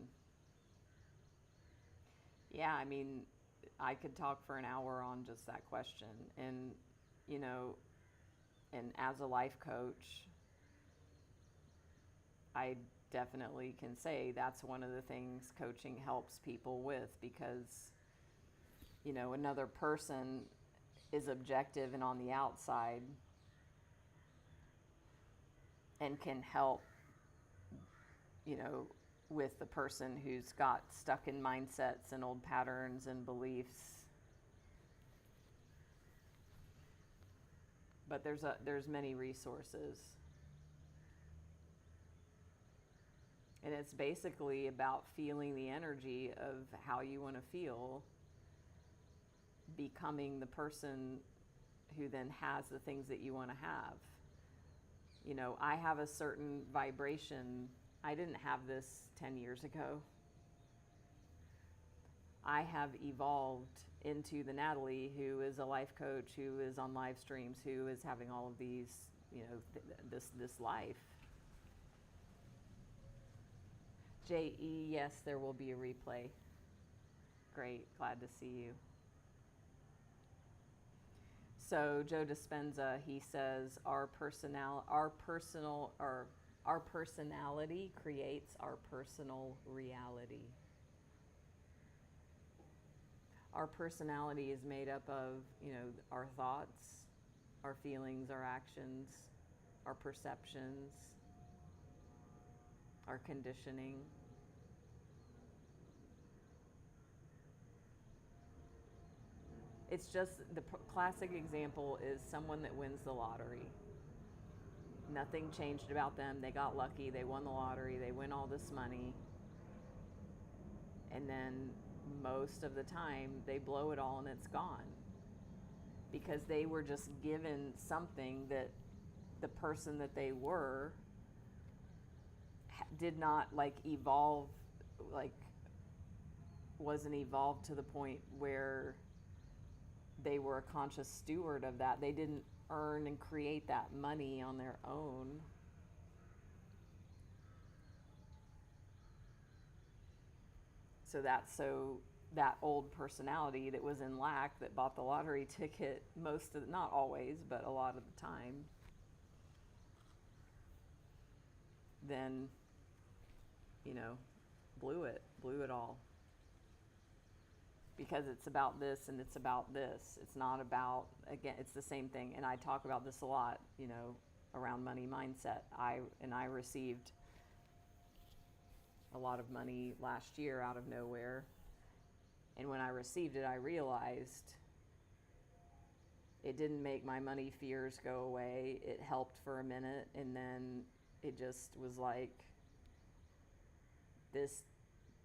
Yeah, I mean, I could talk for an hour on just that question. And, and as a life coach, I definitely can say that's one of the things coaching helps people with, because, another person is objective and on the outside and can help, with the person who's got stuck in mindsets and old patterns and beliefs. But there's many resources. And it's basically about feeling the energy of how you want to feel, becoming the person who then has the things that you want to have. You know, I have a certain vibration. I didn't have this 10 years ago. I have evolved into the Natalie who is a life coach, who is on live streams, who is having all of these, you know, this life. J.E., yes, there will be a replay. Great, glad to see you. So Joe Dispenza, he says, our personality creates our personal reality. Our personality is made up of, you know, our thoughts, our feelings, our actions, our perceptions, our conditioning. It's just the classic example is someone that wins the lottery. Nothing changed about them. They got lucky. They won the lottery. They win all this money. And then most of the time they blow it all and it's gone. Because they were just given something that the person that they were did not like evolve, like wasn't evolved to the point where they were a conscious steward of that. They didn't earn and create that money on their own. So that old personality that was in lack, that bought the lottery ticket not always, but a lot of the time, then, you know, blew it all. Because it's about this and it's about this. It's not about, again, it's the same thing. And I talk about this a lot, you know, around money mindset. I received a lot of money last year out of nowhere. And when I received it, I realized it didn't make my money fears go away. It helped for a minute, and then it just was like, this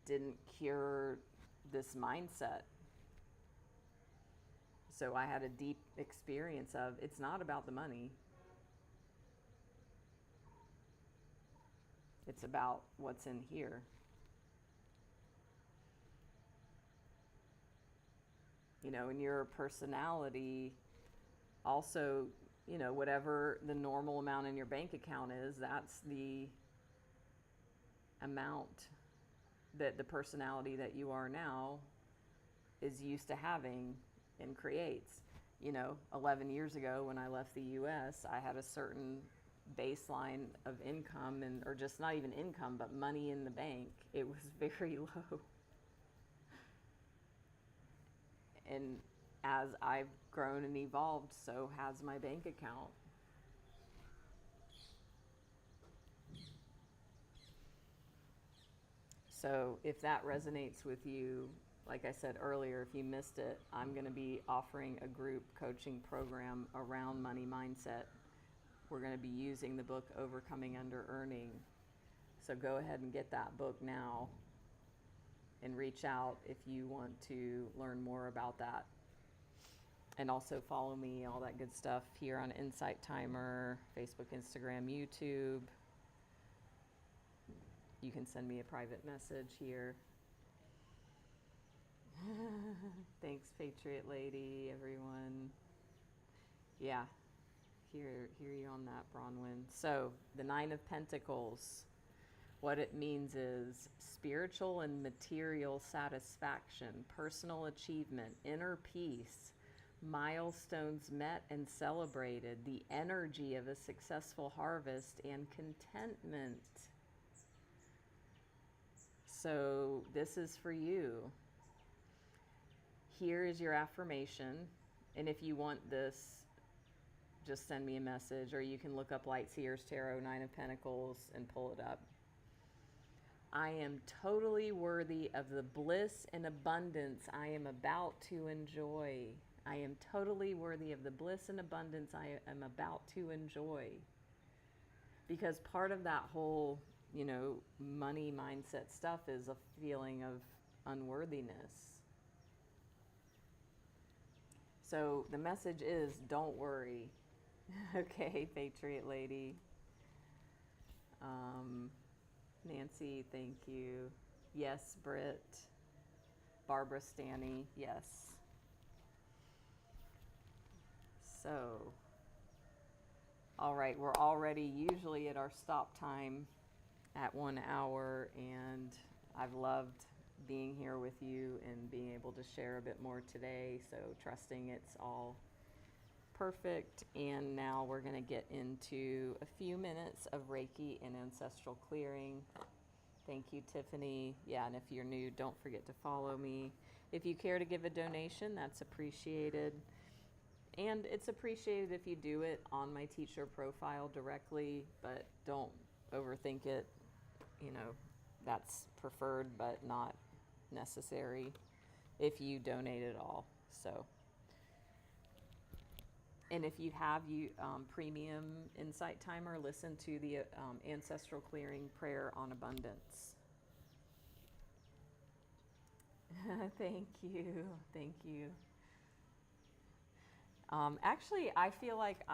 didn't cure this mindset. So I had a deep experience of, it's not about the money. It's about what's in here. You know, and your personality also, you know, whatever the normal amount in your bank account is, that's the amount that the personality that you are now is used to having and creates. You know, 11 years ago when I left the US, I had a certain baseline of income, or just not even income, but money in the bank. It was very low. And as I've grown and evolved, so has my bank account. So if that resonates with you, like I said earlier, if you missed it, I'm going to be offering a group coaching program around money mindset. We're going to be using the book Overcoming Under Earning. So go ahead and get that book now and reach out if you want to learn more about that. And also follow me, all that good stuff here on Insight Timer, Facebook, Instagram, YouTube. You can send me a private message here. Thanks, Patriot Lady, everyone. Yeah, hear you on that, Bronwyn. So, the Nine of Pentacles, what it means is spiritual and material satisfaction, personal achievement, inner peace, milestones met and celebrated, the energy of a successful harvest, and contentment. So this is for you. Here is your affirmation. And if you want this, just send me a message, or you can look up Light Seers Tarot, Nine of Pentacles, and pull it up. I am totally worthy of the bliss and abundance I am about to enjoy. I am totally worthy of the bliss and abundance I am about to enjoy. Because part of that whole money mindset stuff is a feeling of unworthiness. So the message is, don't worry. Okay, Patriot Lady. Nancy, thank you. Yes, Britt. Barbara Stanny, yes. So, all right, we're already usually at our stop time at 1 hour, and I've loved being here with you and being able to share a bit more today, so trusting it's all perfect. And now we're going to get into a few minutes of Reiki and ancestral clearing. Thank you, Tiffany. Yeah, and if you're new, don't forget to follow me. If you care to give a donation, that's appreciated. And it's appreciated if you do it on my teacher profile directly, but don't overthink it. That's preferred but not necessary if you donate at all. So, and if you have premium Insight Timer, listen to the Ancestral Clearing Prayer on Abundance. Thank you. Thank you. Actually, I feel like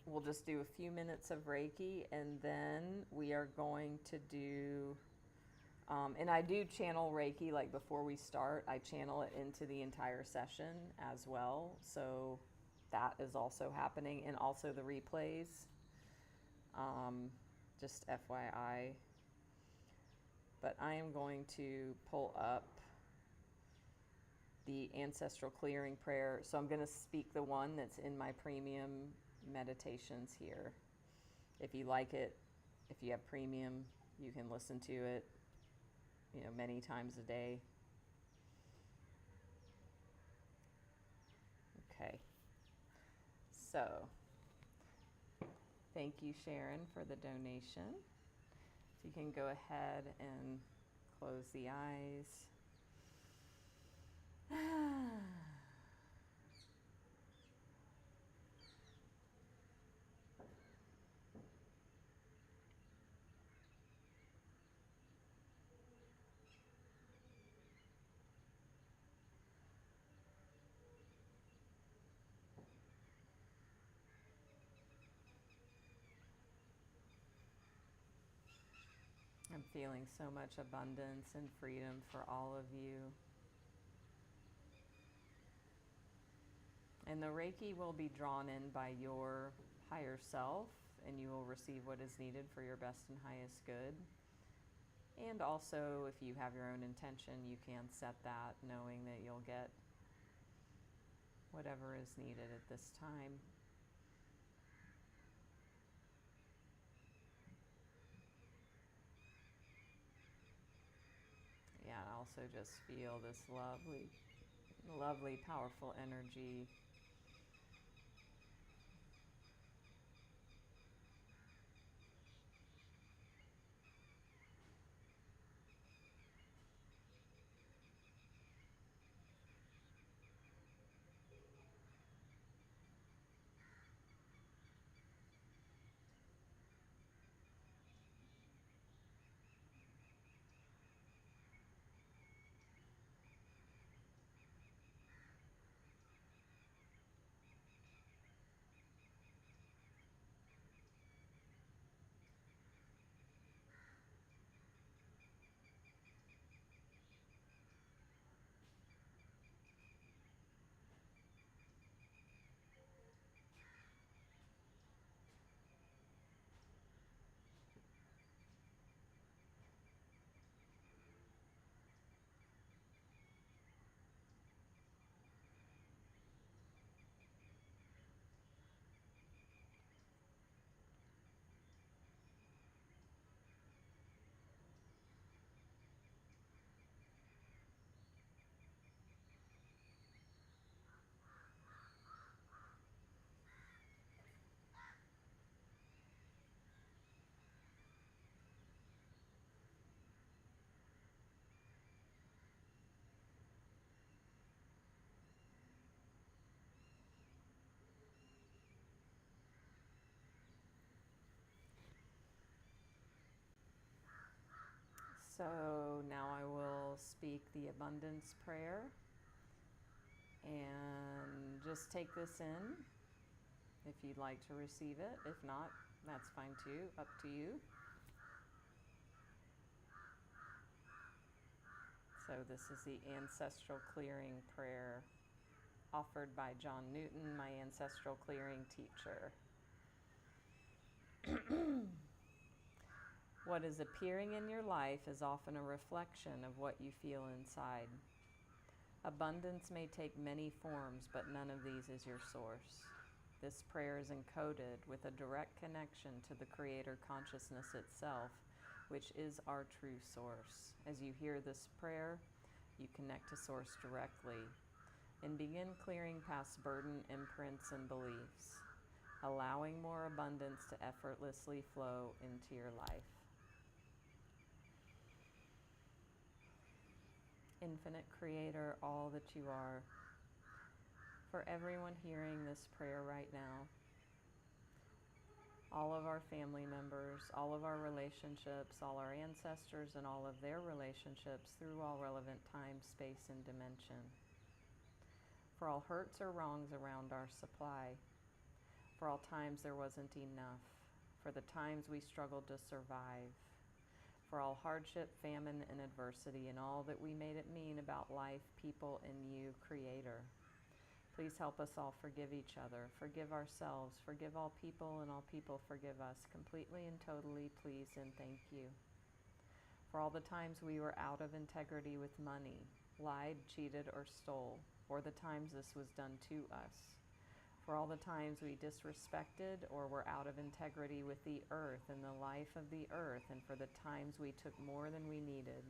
we'll just do a few minutes of Reiki, and then we are going to do, and I do channel Reiki, like before we start, I channel it into the entire session as well. So that is also happening, and also the replays, just FYI. But I am going to pull up the ancestral clearing prayer. So I'm going to speak the one that's in my premium meditations here. If you like it, if you have premium, you can listen to it, many times a day. Okay. So, thank you, Sharon, for the donation. So you can go ahead and close the eyes. I'm feeling so much abundance and freedom for all of you. And the Reiki will be drawn in by your higher self, and you will receive what is needed for your best and highest good. And also, if you have your own intention, you can set that, knowing that you'll get whatever is needed at this time. Yeah, and also just feel this lovely, lovely, powerful energy. So now I will speak the abundance prayer, and just take this in if you'd like to receive it. If not, that's fine too, up to you. So this is the Ancestral Clearing prayer offered by John Newton, my Ancestral Clearing teacher. What is appearing in your life is often a reflection of what you feel inside. Abundance may take many forms, but none of these is your source. This prayer is encoded with a direct connection to the Creator consciousness itself, which is our true source. As you hear this prayer, you connect to Source directly and begin clearing past burden, imprints, and beliefs, allowing more abundance to effortlessly flow into your life. Infinite Creator, all that you are, for everyone hearing this prayer right now, all of our family members, all of our relationships, all our ancestors and all of their relationships through all relevant time, space, and dimension. For all hurts or wrongs around our supply, for all times there wasn't enough, for the times we struggled to survive, for all hardship, famine, and adversity, and all that we made it mean about life, people, and you, Creator. Please help us all forgive each other, forgive ourselves, forgive all people, and all people forgive us completely and totally, please and thank you. For all the times we were out of integrity with money, lied, cheated, or stole, or the times this was done to us. For all the times we disrespected or were out of integrity with the earth and the life of the earth, and for the times we took more than we needed.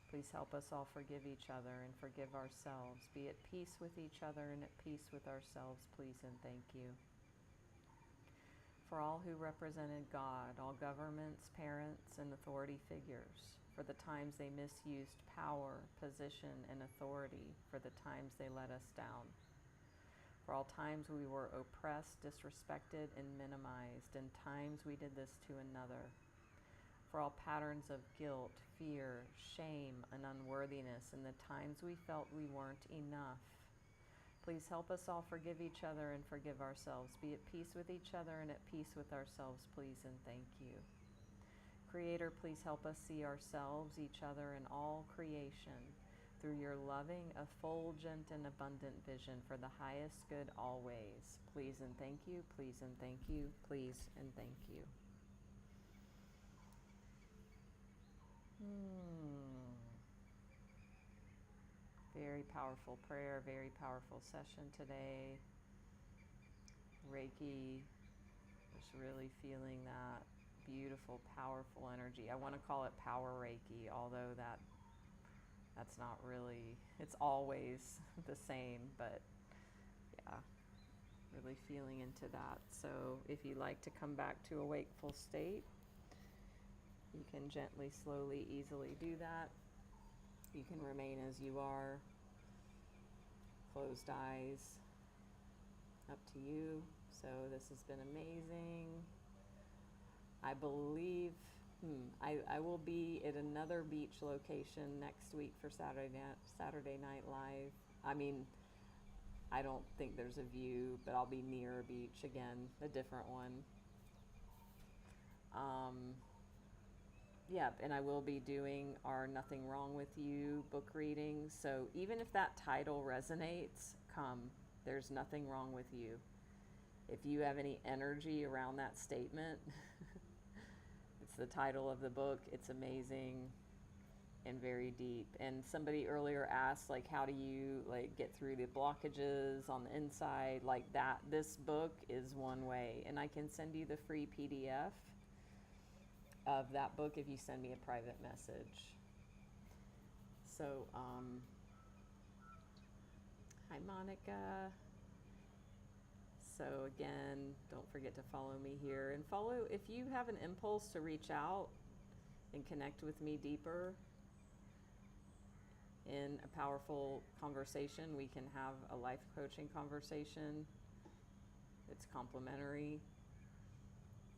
Please help us all forgive each other and forgive ourselves. Be at peace with each other and at peace with ourselves, please and thank you. For all who represented God, all governments, parents, and authority figures, for the times they misused power, position, and authority, for the times they let us down. For all times we were oppressed, disrespected, and minimized, and times we did this to another. For all patterns of guilt, fear, shame, and unworthiness, and the times we felt we weren't enough. Please help us all forgive each other and forgive ourselves. Be at peace with each other and at peace with ourselves, please and thank you. Creator, please help us see ourselves, each other, and all creation through your loving, effulgent, and abundant vision for the highest good always. Please and thank you, please and thank you, please and thank you. Very powerful prayer, very powerful session today. Reiki, just really feeling that beautiful, powerful energy. I want to call it power Reiki, although that's not really, it's always the same, but yeah, really feeling into that. So if you like to come back to a wakeful state, you can gently, slowly, easily do that. You can remain as you are, closed eyes, up to you. So this has been amazing. I believe I will be at another beach location next week for Saturday Night Live. I mean, I don't think there's a view, but I'll be near a beach again, a different one. Yeah, and I will be doing our Nothing Wrong With You book reading. So even if that title resonates, come. There's nothing wrong with you. If you have any energy around that statement, it's the title of the book. It's amazing and very deep. And somebody earlier asked, like, how do you get through the blockages on the inside like that? This book is one way, and I can send you the free PDF of that book if you send me a private message. So, hi Monica. So again, don't forget to follow me here, and follow if you have an impulse to reach out and connect with me deeper in a powerful conversation. We can have a life coaching conversation. It's complimentary.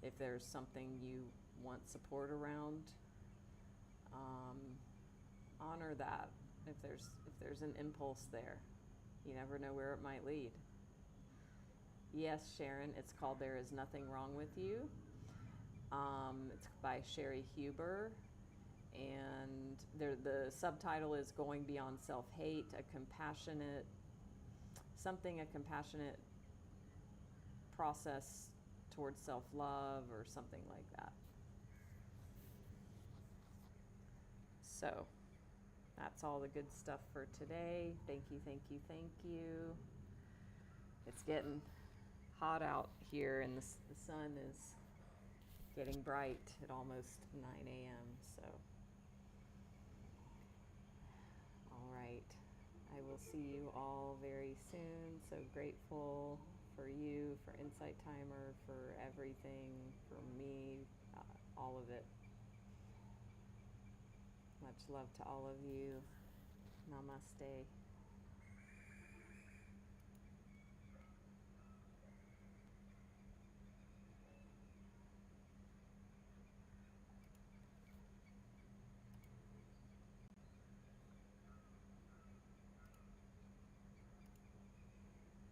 If there's something you want support around, Honor that if there's an impulse there. You never know where it might lead. Yes, Sharon, it's called There Is Nothing Wrong With You. It's by Sherry Huber, and the subtitle is Going Beyond Self-Hate, a compassionate process towards self-love, or something like that. So that's all the good stuff for today. Thank you, thank you, thank you. It's getting hot out here, and the sun is getting bright at almost 9 a.m. So, all right. I will see you all very soon. So grateful for you, for Insight Timer, for everything, for me, all of it. Much love to all of you. Namaste.